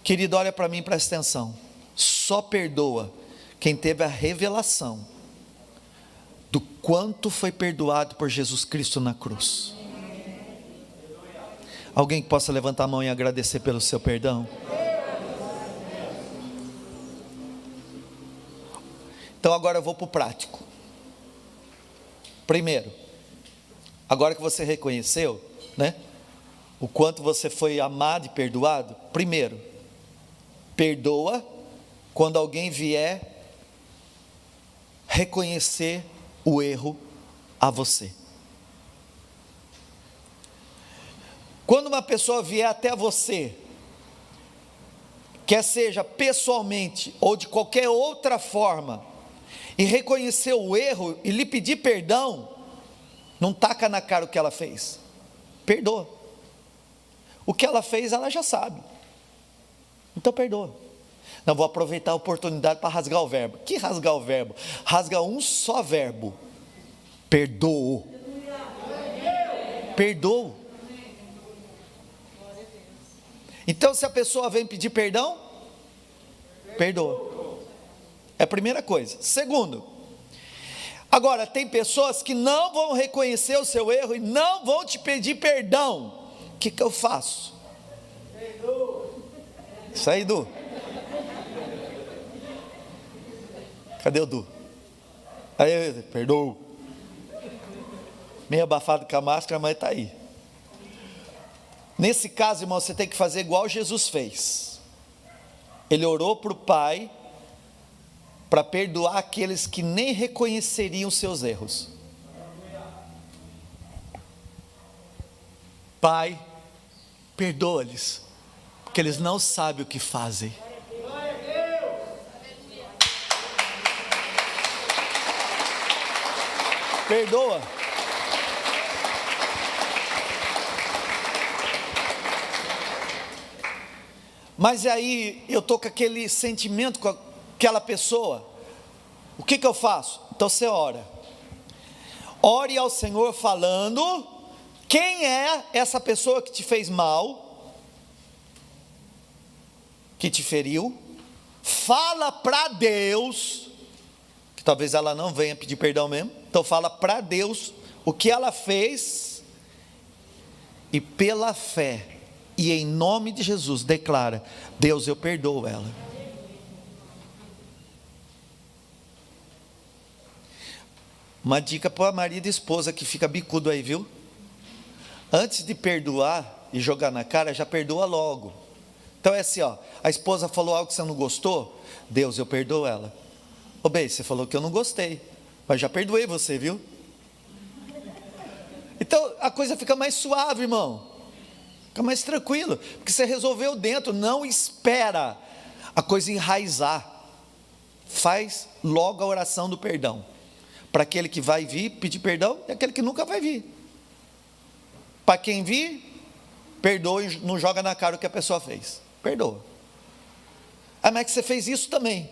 Speaker 1: Querido, olha para mim, presta atenção. Só perdoa quem teve a revelação do quanto foi perdoado por Jesus Cristo na cruz. Alguém que possa levantar a mão e agradecer pelo seu perdão? Então agora eu vou para o prático. Primeiro, agora que você reconheceu, né, o quanto você foi amado e perdoado, primeiro, perdoa quando alguém vier reconhecer o erro a você. Quando uma pessoa vier até você, quer seja pessoalmente ou de qualquer outra forma, e reconhecer o erro e lhe pedir perdão, não taca na cara o que ela fez, perdoa. O que ela fez, ela já sabe, então perdoa. Não, vou aproveitar a oportunidade para rasgar o verbo. Que rasgar o verbo? Rasga um só verbo: perdoou. Perdoou. Então, se a pessoa vem pedir perdão, perdoa. É a primeira coisa. Segundo, agora tem pessoas que não vão reconhecer o seu erro e não vão te pedir perdão. O que eu faço? Isso aí, Du. Cadê o Du? Aí, perdoa. Meio abafado com a máscara, mas está aí. Nesse caso, irmão, você tem que fazer igual Jesus fez. Ele orou para o Pai para perdoar aqueles que nem reconheceriam seus erros. Pai, perdoa-lhes, porque eles não sabem o que fazem. Perdoa. Mas aí eu estou com aquele sentimento com aquela pessoa. O que eu faço? Então você ora. Ore ao Senhor falando quem é essa pessoa que te fez mal, que te feriu. Fala para Deus, que talvez ela não venha pedir perdão mesmo. Então fala para Deus o que ela fez, e pela fé e em nome de Jesus declara: Deus, eu perdoo ela. Uma dica para marido e esposa que fica bicudo aí, viu? Antes de perdoar e jogar na cara, já perdoa logo. Então é assim, ó, a esposa falou algo que você não gostou, Deus, eu perdoo ela. Ô bem, você falou que eu não gostei, mas já perdoei você, viu? Então a coisa fica mais suave, irmão. Fica mais tranquilo, porque você resolveu dentro. Não espera a coisa enraizar. Faz logo a oração do perdão, para aquele que vai vir pedir perdão e aquele que nunca vai vir. Para quem vir, perdoa e não joga na cara o que a pessoa fez. Perdoa. Ah, mas é que você fez isso também.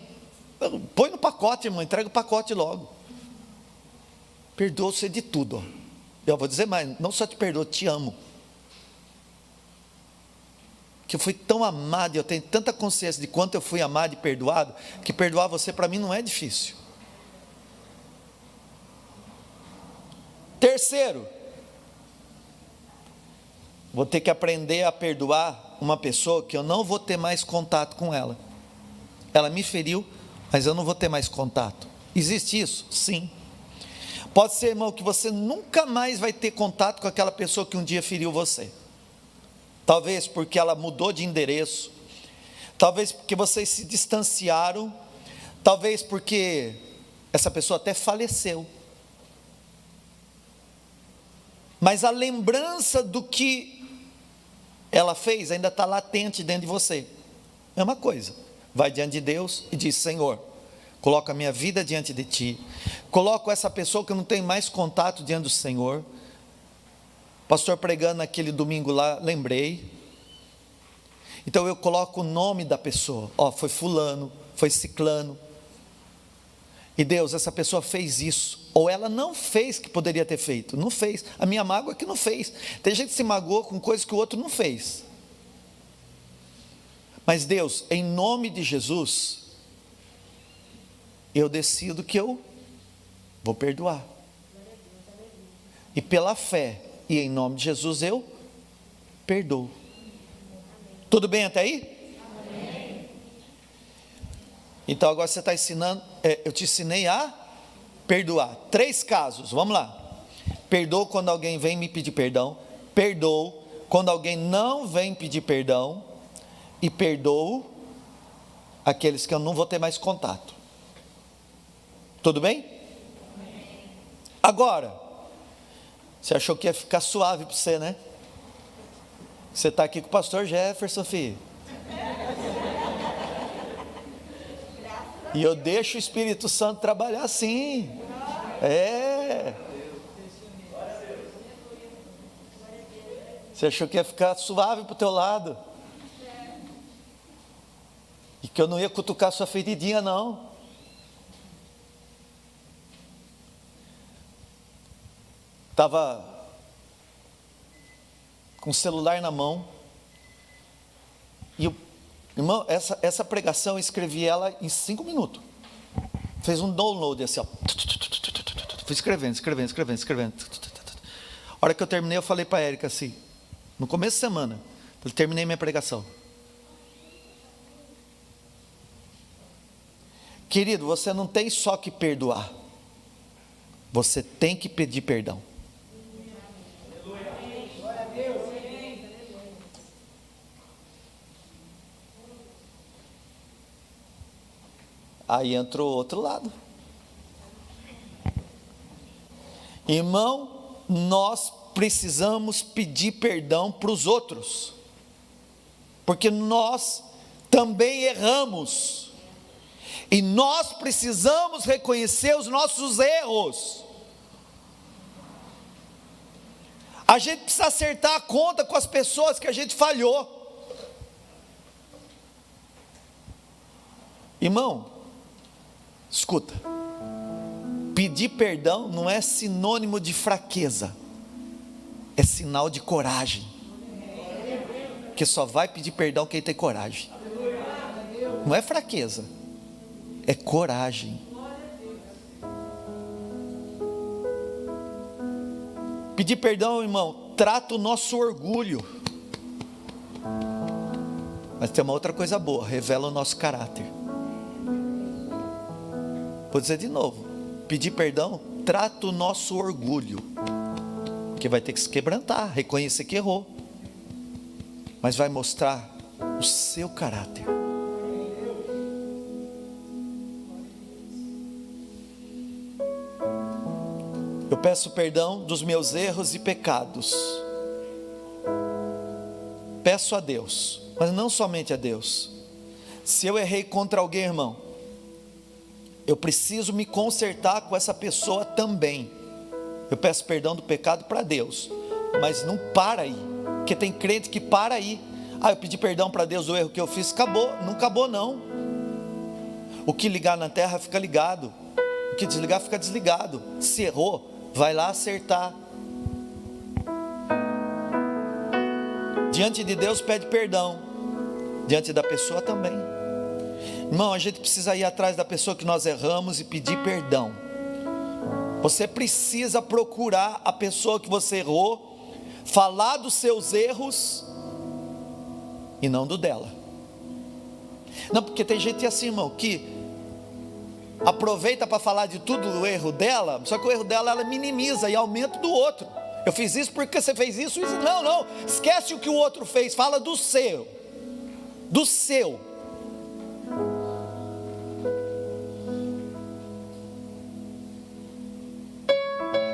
Speaker 1: Põe no pacote, irmão, entrega o pacote logo. Perdoa você de tudo, ó. Eu vou dizer mais, não só te perdoo, te amo. Que eu fui tão amado e eu tenho tanta consciência de quanto eu fui amado e perdoado, que perdoar você para mim não é difícil. Terceiro, vou ter que aprender a perdoar uma pessoa que eu não vou ter mais contato com ela. Ela me feriu, mas eu não vou ter mais contato. Existe isso? Sim. Pode ser, irmão, que você nunca mais vai ter contato com aquela pessoa que um dia feriu você. Talvez porque ela mudou de endereço, talvez porque vocês se distanciaram, talvez porque essa pessoa até faleceu. Mas a lembrança do que ela fez ainda está latente dentro de você. Mesma coisa, vai diante de Deus e diz: Senhor, coloco a minha vida diante de Ti, coloco essa pessoa que eu não tenho mais contato diante do Senhor. Pastor pregando naquele domingo lá, lembrei. Então eu coloco o nome da pessoa. Foi fulano, foi ciclano. E Deus, essa pessoa fez isso. Ou ela não fez que poderia ter feito. Não fez. A minha mágoa é que não fez. Tem gente que se magoou com coisas que o outro não fez. Mas Deus, em nome de Jesus, eu decido que eu vou perdoar. E pela fé, e em nome de Jesus, eu perdoo. Tudo bem até aí? Amém. Então agora você está ensinando, eu te ensinei a perdoar. 3 casos, vamos lá. Perdoo quando alguém vem me pedir perdão. Perdoo quando alguém não vem pedir perdão. E perdoo aqueles que eu não vou ter mais contato. Tudo bem? Agora, você achou que ia ficar suave para você, né? Você está aqui com o pastor Jefferson, filho. E eu deixo o Espírito Santo trabalhar assim. Você achou que ia ficar suave para o teu lado? E que eu não ia cutucar sua feridinha, não. Estava com o celular na mão. E, irmão, essa pregação eu escrevi ela em 5 minutos. Fez um download assim, ó. Fui escrevendo. A hora que eu terminei, eu falei para a Érica assim, no começo da semana, eu terminei minha pregação. Querido, você não tem só que perdoar, você tem que pedir perdão. Aí entrou o outro lado. Irmão, nós precisamos pedir perdão para os outros, porque nós também erramos. E nós precisamos reconhecer os nossos erros. A gente precisa acertar a conta com as pessoas que a gente falhou. Irmão, escuta. Pedir perdão não é sinônimo de fraqueza. É sinal de coragem. Porque só vai pedir perdão quem tem coragem. Não é fraqueza. É coragem. Pedir perdão, irmão, trata o nosso orgulho. Mas tem uma outra coisa boa, revela o nosso caráter. Vou dizer de novo, pedir perdão, trata o nosso orgulho. Porque vai ter que se quebrantar, reconhecer que errou. Mas vai mostrar o seu caráter. Eu peço perdão dos meus erros e pecados. Peço a Deus, mas não somente a Deus. Se eu errei contra alguém, irmão, eu preciso me consertar com essa pessoa também. Eu peço perdão do pecado para Deus, mas não para aí, porque tem crente que para aí. Eu pedi perdão para Deus do erro que eu fiz, acabou. Não acabou não. O que ligar na terra fica ligado, o que desligar fica desligado. Se errou, vai lá acertar. Diante de Deus pede perdão, diante da pessoa também. Irmão, a gente precisa ir atrás da pessoa que nós erramos e pedir perdão. Você precisa procurar a pessoa que você errou, falar dos seus erros e não do dela. Não, porque tem gente assim, irmão, que aproveita para falar de tudo do erro dela, só que o erro dela ela minimiza e aumenta do outro. Eu fiz isso porque você fez isso. Não, esquece o que o outro fez, fala do seu. Do seu.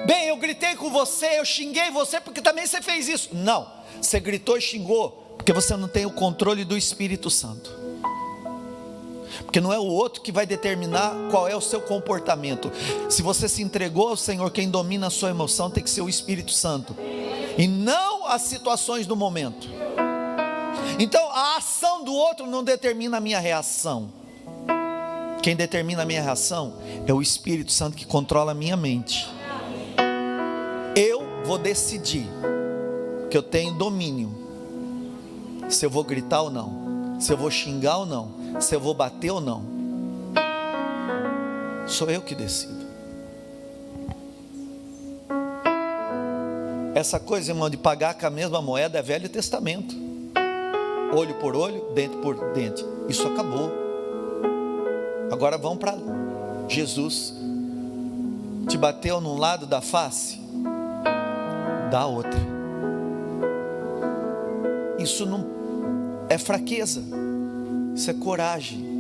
Speaker 1: Bem, eu gritei com você, eu xinguei você porque também você fez isso. Não, você gritou e xingou porque você não tem o controle do Espírito Santo. Porque não é o outro que vai determinar qual é o seu comportamento. Se você se entregou ao Senhor, quem domina a sua emoção tem que ser o Espírito Santo, e não as situações do momento. Então a ação do outro não determina a minha reação. Quem determina a minha reação é o Espírito Santo que controla a minha mente. Eu vou decidir que eu tenho domínio, se eu vou gritar ou não, se eu vou xingar ou não, se eu vou bater ou não. Sou eu que decido. Essa coisa, irmão, de pagar com a mesma moeda é Velho Testamento. Olho por olho, dente por dente. Isso acabou. Agora vamos para Jesus. Te bateu num lado da face, dá outra. Isso não é fraqueza, isso é coragem.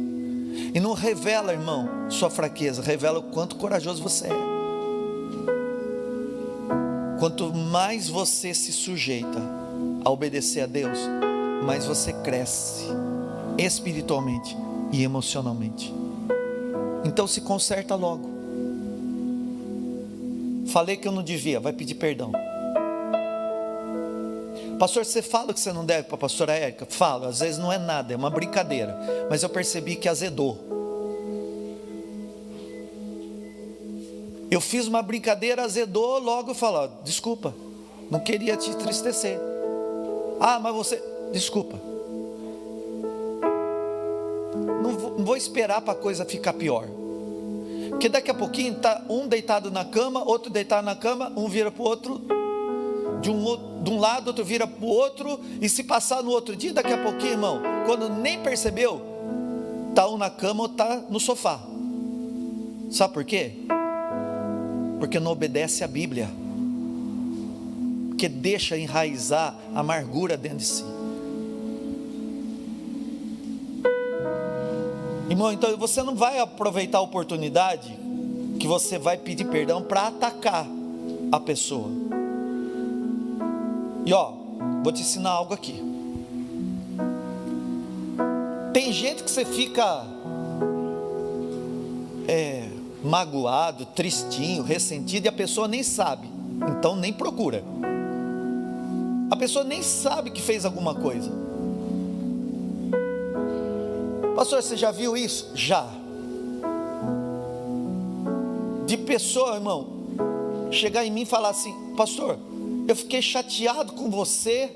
Speaker 1: E não revela, irmão, sua fraqueza, revela o quanto corajoso você é. Quanto mais você se sujeita a obedecer a Deus, mais você cresce espiritualmente e emocionalmente. Então se conserta logo. Falei que eu não devia, vai pedir perdão. Pastor, você fala que você não deve para a pastora Érica? Falo, às vezes não é nada, é uma brincadeira, mas eu percebi que azedou. Eu fiz uma brincadeira, azedou, logo eu falo, desculpa, não queria te entristecer. Ah, mas você, desculpa. Não vou esperar para a coisa ficar pior. Porque daqui a pouquinho está um deitado na cama, outro deitado na cama, um vira para o outro, de um lado, outro vira para o outro, e se passar no outro dia, daqui a pouquinho, irmão, quando nem percebeu, está um na cama ou está no sofá. Sabe por quê? Porque não obedece à Bíblia, porque deixa enraizar a amargura dentro de si. Irmão, então você não vai aproveitar a oportunidade que você vai pedir perdão para atacar a pessoa. E vou te ensinar algo aqui. Tem gente que você fica magoado, tristinho, ressentido, e a pessoa nem sabe, então nem procura. A pessoa nem sabe que fez alguma coisa. Pastor, você já viu isso? Já. De pessoa, irmão, chegar em mim e falar assim: pastor, eu fiquei chateado com você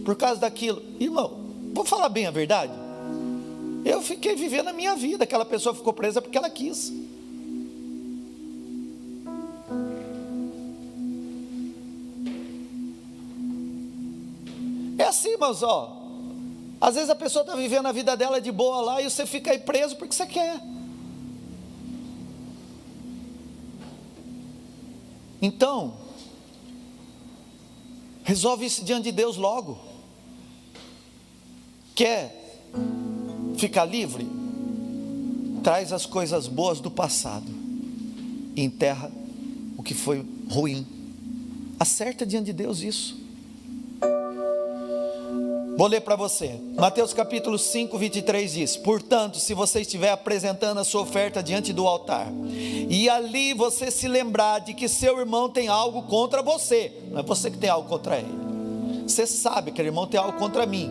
Speaker 1: por causa daquilo. Irmão, vou falar bem a verdade. Eu fiquei vivendo a minha vida, aquela pessoa ficou presa porque ela quis. É assim, irmãos, às vezes a pessoa está vivendo a vida dela de boa lá, e você fica aí preso porque você quer. Então, resolve isso diante de Deus logo. Quer ficar livre? Traz as coisas boas do passado e enterra o que foi ruim. Acerta diante de Deus isso. Vou ler para você, Mateus capítulo 5, 23 diz: portanto, se você estiver apresentando a sua oferta diante do altar, e ali você se lembrar de que seu irmão tem algo contra você, não é você que tem algo contra ele, você sabe que o irmão tem algo contra mim,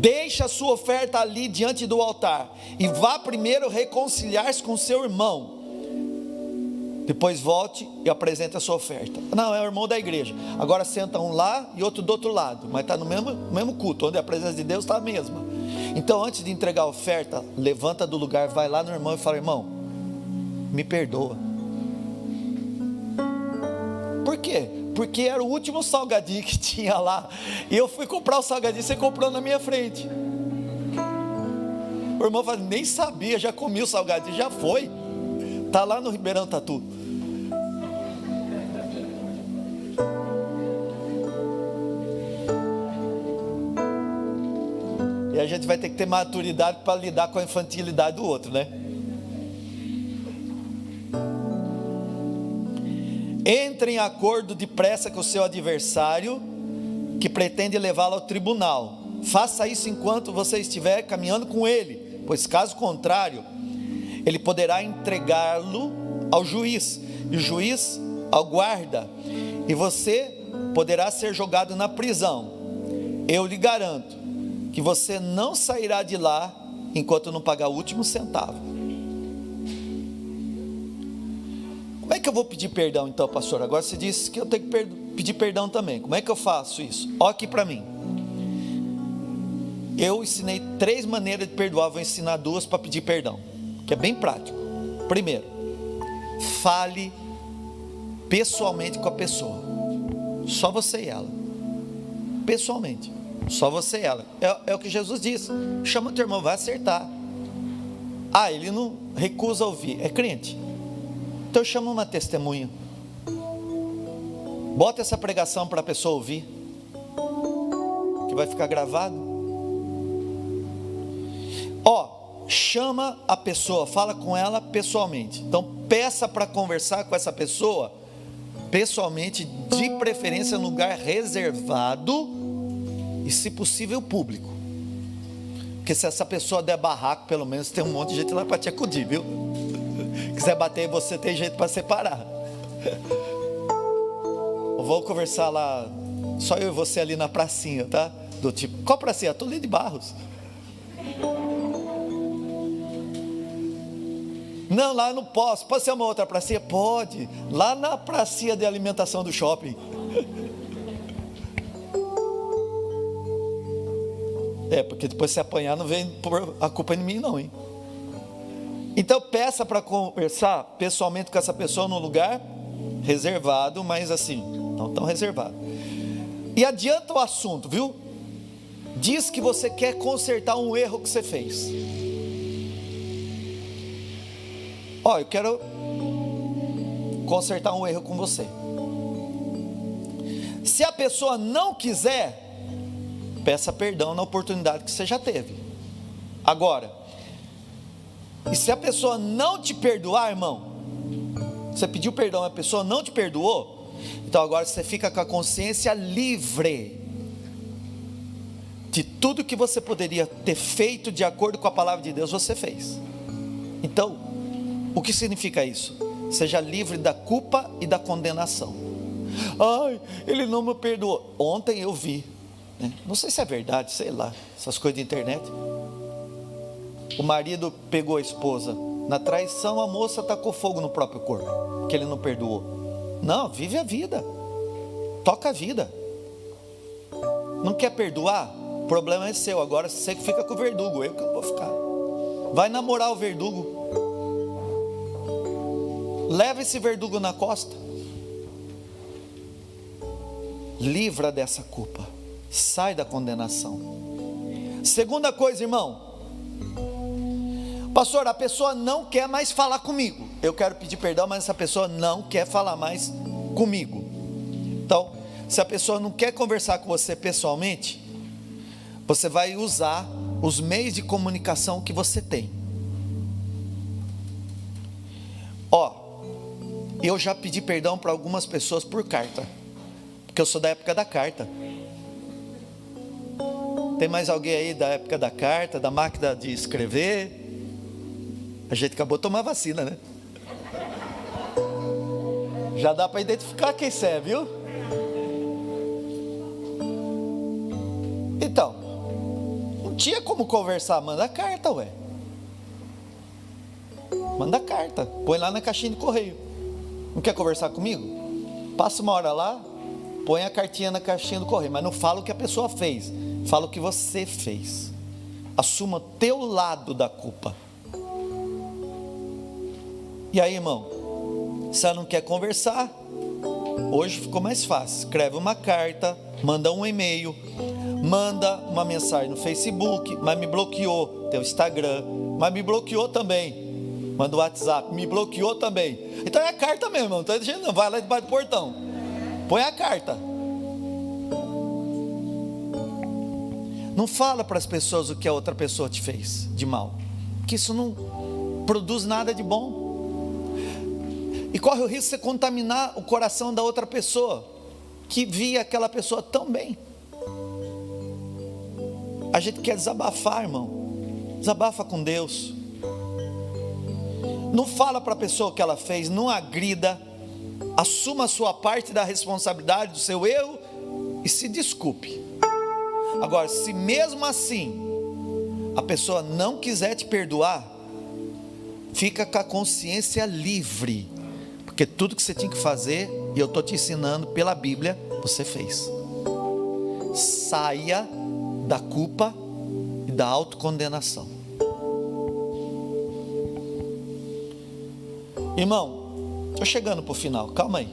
Speaker 1: deixa a sua oferta ali diante do altar, e vá primeiro reconciliar-se com seu irmão, depois volte e apresente a sua oferta. Não, é o irmão da igreja. Agora senta um lá e outro do outro lado, mas está no mesmo culto, onde a presença de Deus está a mesma. Então, antes de entregar a oferta, levanta do lugar, vai lá no irmão e fala: irmão, me perdoa. Por quê? Porque era o último salgadinho que tinha lá, e eu fui comprar o salgadinho, você comprou na minha frente. O irmão fala: nem sabia, já comi o salgadinho, já foi, está lá no Ribeirão Tatu. E a gente vai ter que ter maturidade para lidar com a infantilidade do outro, né? Entre em acordo depressa com o seu adversário, que pretende levá-lo ao tribunal. Faça isso enquanto você estiver caminhando com ele, pois caso contrário, ele poderá entregá-lo ao juiz, e o juiz ao guarda, e você poderá ser jogado na prisão. eu lhe garanto que você não sairá de lá enquanto não pagar o último centavo. Como é que eu vou pedir perdão então, pastor? Agora você disse que eu tenho que pedir perdão também. Como é que eu faço isso? Olha aqui para mim. Eu ensinei 3 maneiras de perdoar, vou ensinar 2 para pedir perdão, que é bem prático. Primeiro, fale pessoalmente com a pessoa, só você e ela, pessoalmente, só você e ela, é o que Jesus disse, chama teu irmão, vai acertar. Ele não recusa ouvir, é crente, então chama uma testemunha, bota essa pregação para a pessoa ouvir, que vai ficar gravado. Chama a pessoa, fala com ela pessoalmente. Então peça para conversar com essa pessoa pessoalmente, de preferência em lugar reservado e, se possível, público. Porque se essa pessoa der barraco, pelo menos tem um monte de gente lá para te acudir, viu? Quiser bater em você, tem jeito para separar. Eu vou conversar lá, só eu e você ali na pracinha, tá? Do tipo, qual pracinha? Toledo de Barros. Não, lá eu não posso. Pode ser uma outra pracinha? Pode. Lá na pracinha de alimentação do shopping. Porque depois se apanhar não vem por a culpa em mim não, hein? Então peça para conversar pessoalmente com essa pessoa num lugar reservado, mas assim, não tão reservado. E adianta o assunto, viu? Diz que você quer consertar um erro que você fez. Eu quero consertar um erro com você. Se a pessoa não quiser, peça perdão na oportunidade que você já teve. Agora, e se a pessoa não te perdoar, irmão, você pediu perdão, a pessoa não te perdoou, então agora você fica com a consciência livre de tudo que você poderia ter feito de acordo com a palavra de Deus, você fez. Então, o que significa isso? Seja livre da culpa e da condenação. Ele não me perdoou. Ontem eu vi, né? Não sei se é verdade, sei lá, essas coisas de internet. O marido pegou a esposa na traição, a moça tacou fogo no próprio corpo, que ele não perdoou. Não, vive a vida, toca a vida. Não quer perdoar? O problema é seu. Agora você que fica com o verdugo, eu que não vou ficar. Vai namorar o verdugo. Leva esse verdugo na costa. Livra dessa culpa. Sai da condenação. Segunda coisa, irmão. Pastor, a pessoa não quer mais falar comigo. Eu quero pedir perdão, mas essa pessoa não quer falar mais comigo. Então, se a pessoa não quer conversar com você pessoalmente, você vai usar os meios de comunicação que você tem. Eu já pedi perdão para algumas pessoas por carta, porque eu sou da época da carta. Tem mais alguém aí da época da carta, da máquina de escrever? A gente acabou de tomar vacina, né? Já dá para identificar quem você é, viu? Então, não tinha como conversar, manda carta, ué. Manda carta, põe lá na caixinha de correio. Não quer conversar comigo? Passa uma hora lá, põe a cartinha na caixinha do correio, mas não fala o que a pessoa fez, fala o que você fez. Assuma o teu lado da culpa. E aí, irmão, se ela não quer conversar, hoje ficou mais fácil. Escreve uma carta, manda um e-mail, manda uma mensagem no Facebook, mas me bloqueou. Tem o Instagram, mas me bloqueou também. Manda o WhatsApp, me bloqueou também. Então é a carta mesmo, irmão. Não vai lá debaixo do portão. Põe a carta. Não fala para as pessoas o que a outra pessoa te fez de mal, porque isso não produz nada de bom. E corre o risco de você contaminar o coração da outra pessoa, que via aquela pessoa tão bem. A gente quer desabafar, irmão. Desabafa com Deus. Não fala para a pessoa o que ela fez, não agrida, assuma a sua parte da responsabilidade do seu erro e se desculpe. Agora, se mesmo assim a pessoa não quiser te perdoar, fica com a consciência livre, porque tudo que você tinha que fazer, e eu estou te ensinando pela Bíblia, você fez. Saia da culpa e da autocondenação. Irmão, estou chegando para o final, calma aí.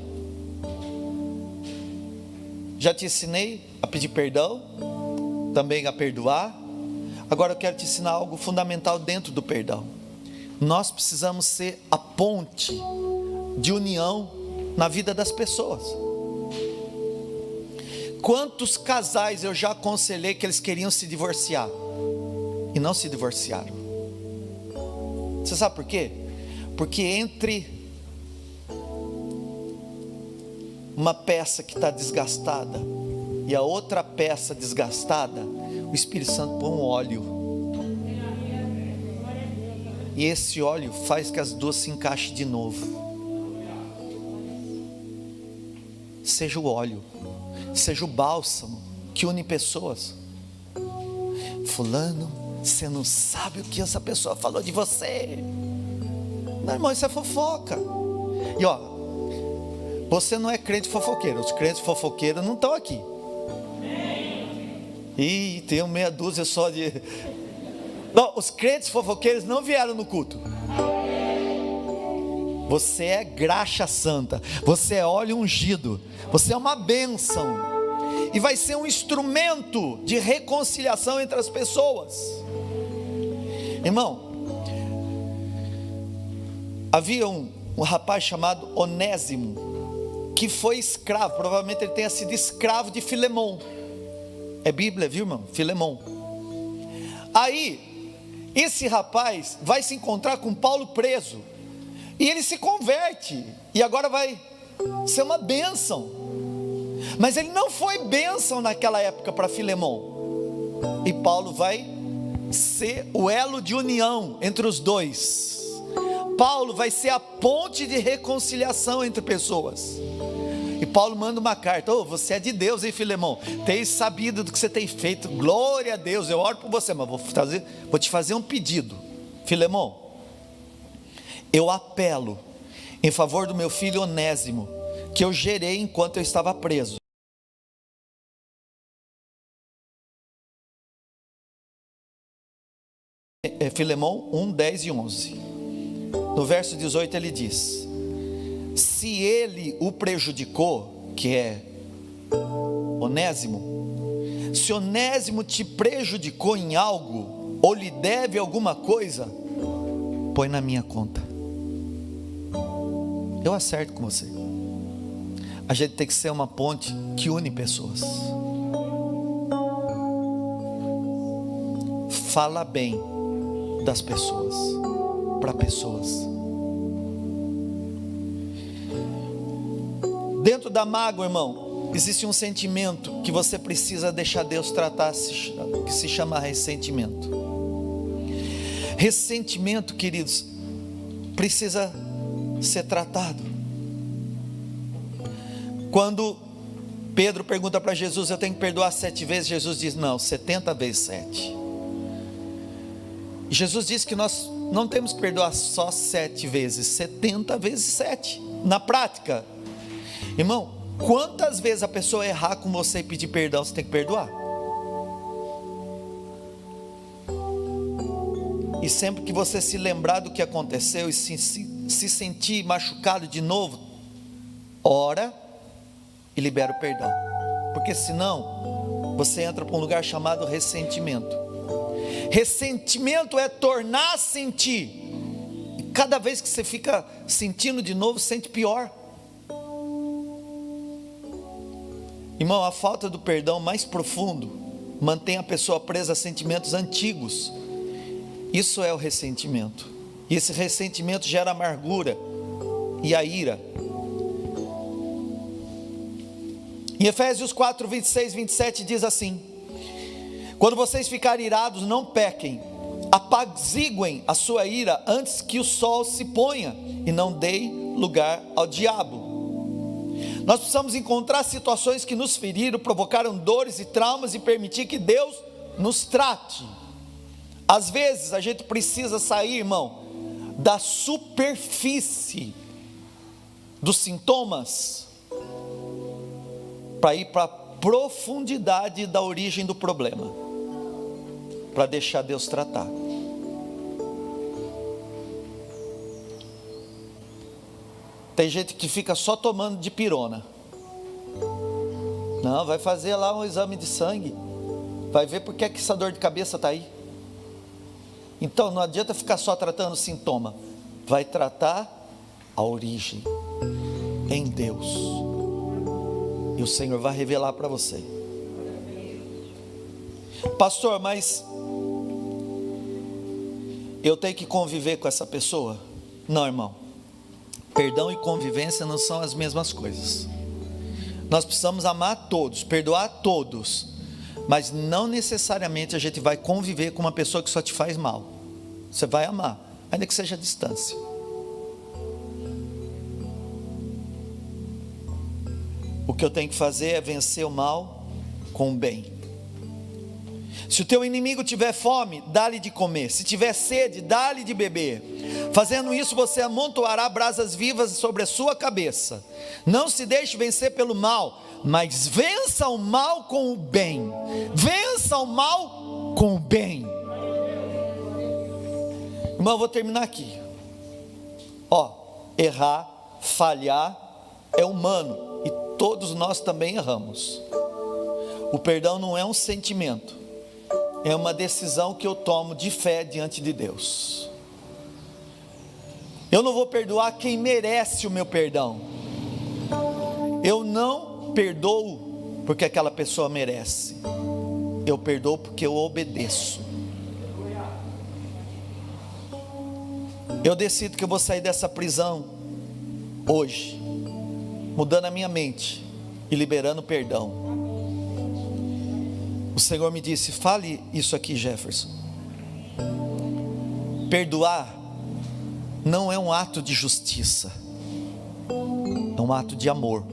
Speaker 1: Já te ensinei a pedir perdão, também a perdoar. Agora eu quero te ensinar algo fundamental dentro do perdão. Nós precisamos ser a ponte de união na vida das pessoas. Quantos casais eu já aconselhei que eles queriam se divorciar e não se divorciaram? Você sabe por quê? Porque entre uma peça que está desgastada e a outra peça desgastada, o Espírito Santo põe um óleo, e esse óleo faz que as duas se encaixem de novo. Seja o óleo, seja o bálsamo que une pessoas. Fulano, você não sabe o que essa pessoa falou de você. Não, irmão, isso é fofoca. E ó, você não é crente fofoqueiro. Os crentes fofoqueiros não estão aqui. Ih, tem uma meia dúzia só de... Não, os crentes fofoqueiros não vieram no culto. Você é graxa santa, você é óleo ungido, você é uma bênção, e vai ser um instrumento de reconciliação entre as pessoas. Irmão, havia um rapaz chamado Onésimo, que foi escravo, provavelmente ele tenha sido escravo de Filemão. É Bíblia, viu, irmão? Filemão. Aí, esse rapaz vai se encontrar com Paulo preso, e ele se converte, e agora vai ser uma bênção. Mas ele não foi bênção naquela época para Filemão, e Paulo vai ser o elo de união entre os dois. Paulo vai ser a ponte de reconciliação entre pessoas. E Paulo manda uma carta: oh, você é de Deus, hein, Filemão? Tens sabido do que você tem feito, glória a Deus, eu oro por você, mas vou te fazer um pedido, Filemão. Eu apelo em favor do meu filho Onésimo, que eu gerei enquanto eu estava preso. Filemão 1, 10 e 11. No verso 18 ele diz: se ele o prejudicou, que é Onésimo, se Onésimo te prejudicou em algo, ou lhe deve alguma coisa, põe na minha conta, eu acerto com você. A gente tem que ser uma ponte que une pessoas. Fala bem das pessoas, para pessoas. Dentro da mágoa, irmão, existe um sentimento que você precisa deixar Deus tratar, que se chama ressentimento. Ressentimento, queridos, precisa ser tratado. Quando Pedro pergunta para Jesus: eu tenho que perdoar 7 vezes? Jesus diz: não, 70 vezes 7. Jesus diz que nós não temos que perdoar só 7 vezes, 70 vezes 7. Na prática, irmão, quantas vezes a pessoa errar com você e pedir perdão, você tem que perdoar? E sempre que você se lembrar do que aconteceu e se sentir machucado de novo, ora e libera o perdão, porque senão você entra para um lugar chamado ressentimento. Ressentimento é tornar a sentir, e cada vez que você fica sentindo de novo, sente pior. Irmão, a falta do perdão mais profundo mantém a pessoa presa a sentimentos antigos. Isso é o ressentimento, e esse ressentimento gera amargura e a ira. Em Efésios 4, 26, 27 diz assim: quando vocês ficarem irados, não pequem, apaziguem a sua ira antes que o sol se ponha, e não deem lugar ao diabo. Nós precisamos encontrar situações que nos feriram, provocaram dores e traumas e permitir que Deus nos trate. Às vezes a gente precisa sair, irmão, da superfície dos sintomas para ir para a profundidade da origem do problema, para deixar Deus tratar. Tem gente que fica só tomando dipirona. Não, vai fazer lá um exame de sangue, vai ver por que essa dor de cabeça está aí. Então não adianta ficar só tratando o sintoma, vai tratar a origem em Deus, e o Senhor vai revelar para você. Pastor, mas eu tenho que conviver com essa pessoa? Não, irmão, perdão e convivência não são as mesmas coisas. Nós precisamos amar todos, perdoar todos, mas não necessariamente a gente vai conviver com uma pessoa que só te faz mal. Você vai amar, ainda que seja à distância. O que eu tenho que fazer é vencer o mal com o bem. Se o teu inimigo tiver fome, dá-lhe de comer. Se tiver sede, dá-lhe de beber. Fazendo isso, você amontoará brasas vivas sobre a sua cabeça. Não se deixe vencer pelo mal, mas vença o mal com o bem. Vença o mal com o bem. Irmão, eu vou terminar aqui. Errar, falhar é humano, e todos nós também erramos. O perdão não é um sentimento, é uma decisão que eu tomo de fé diante de Deus. Eu não vou perdoar quem merece o meu perdão. Eu não perdoo porque aquela pessoa merece. Eu perdoo porque eu obedeço. Eu decido que eu vou sair dessa prisão hoje, mudando a minha mente e liberando perdão. O Senhor me disse: fale isso aqui, Jefferson. Perdoar não é um ato de justiça, é um ato de amor.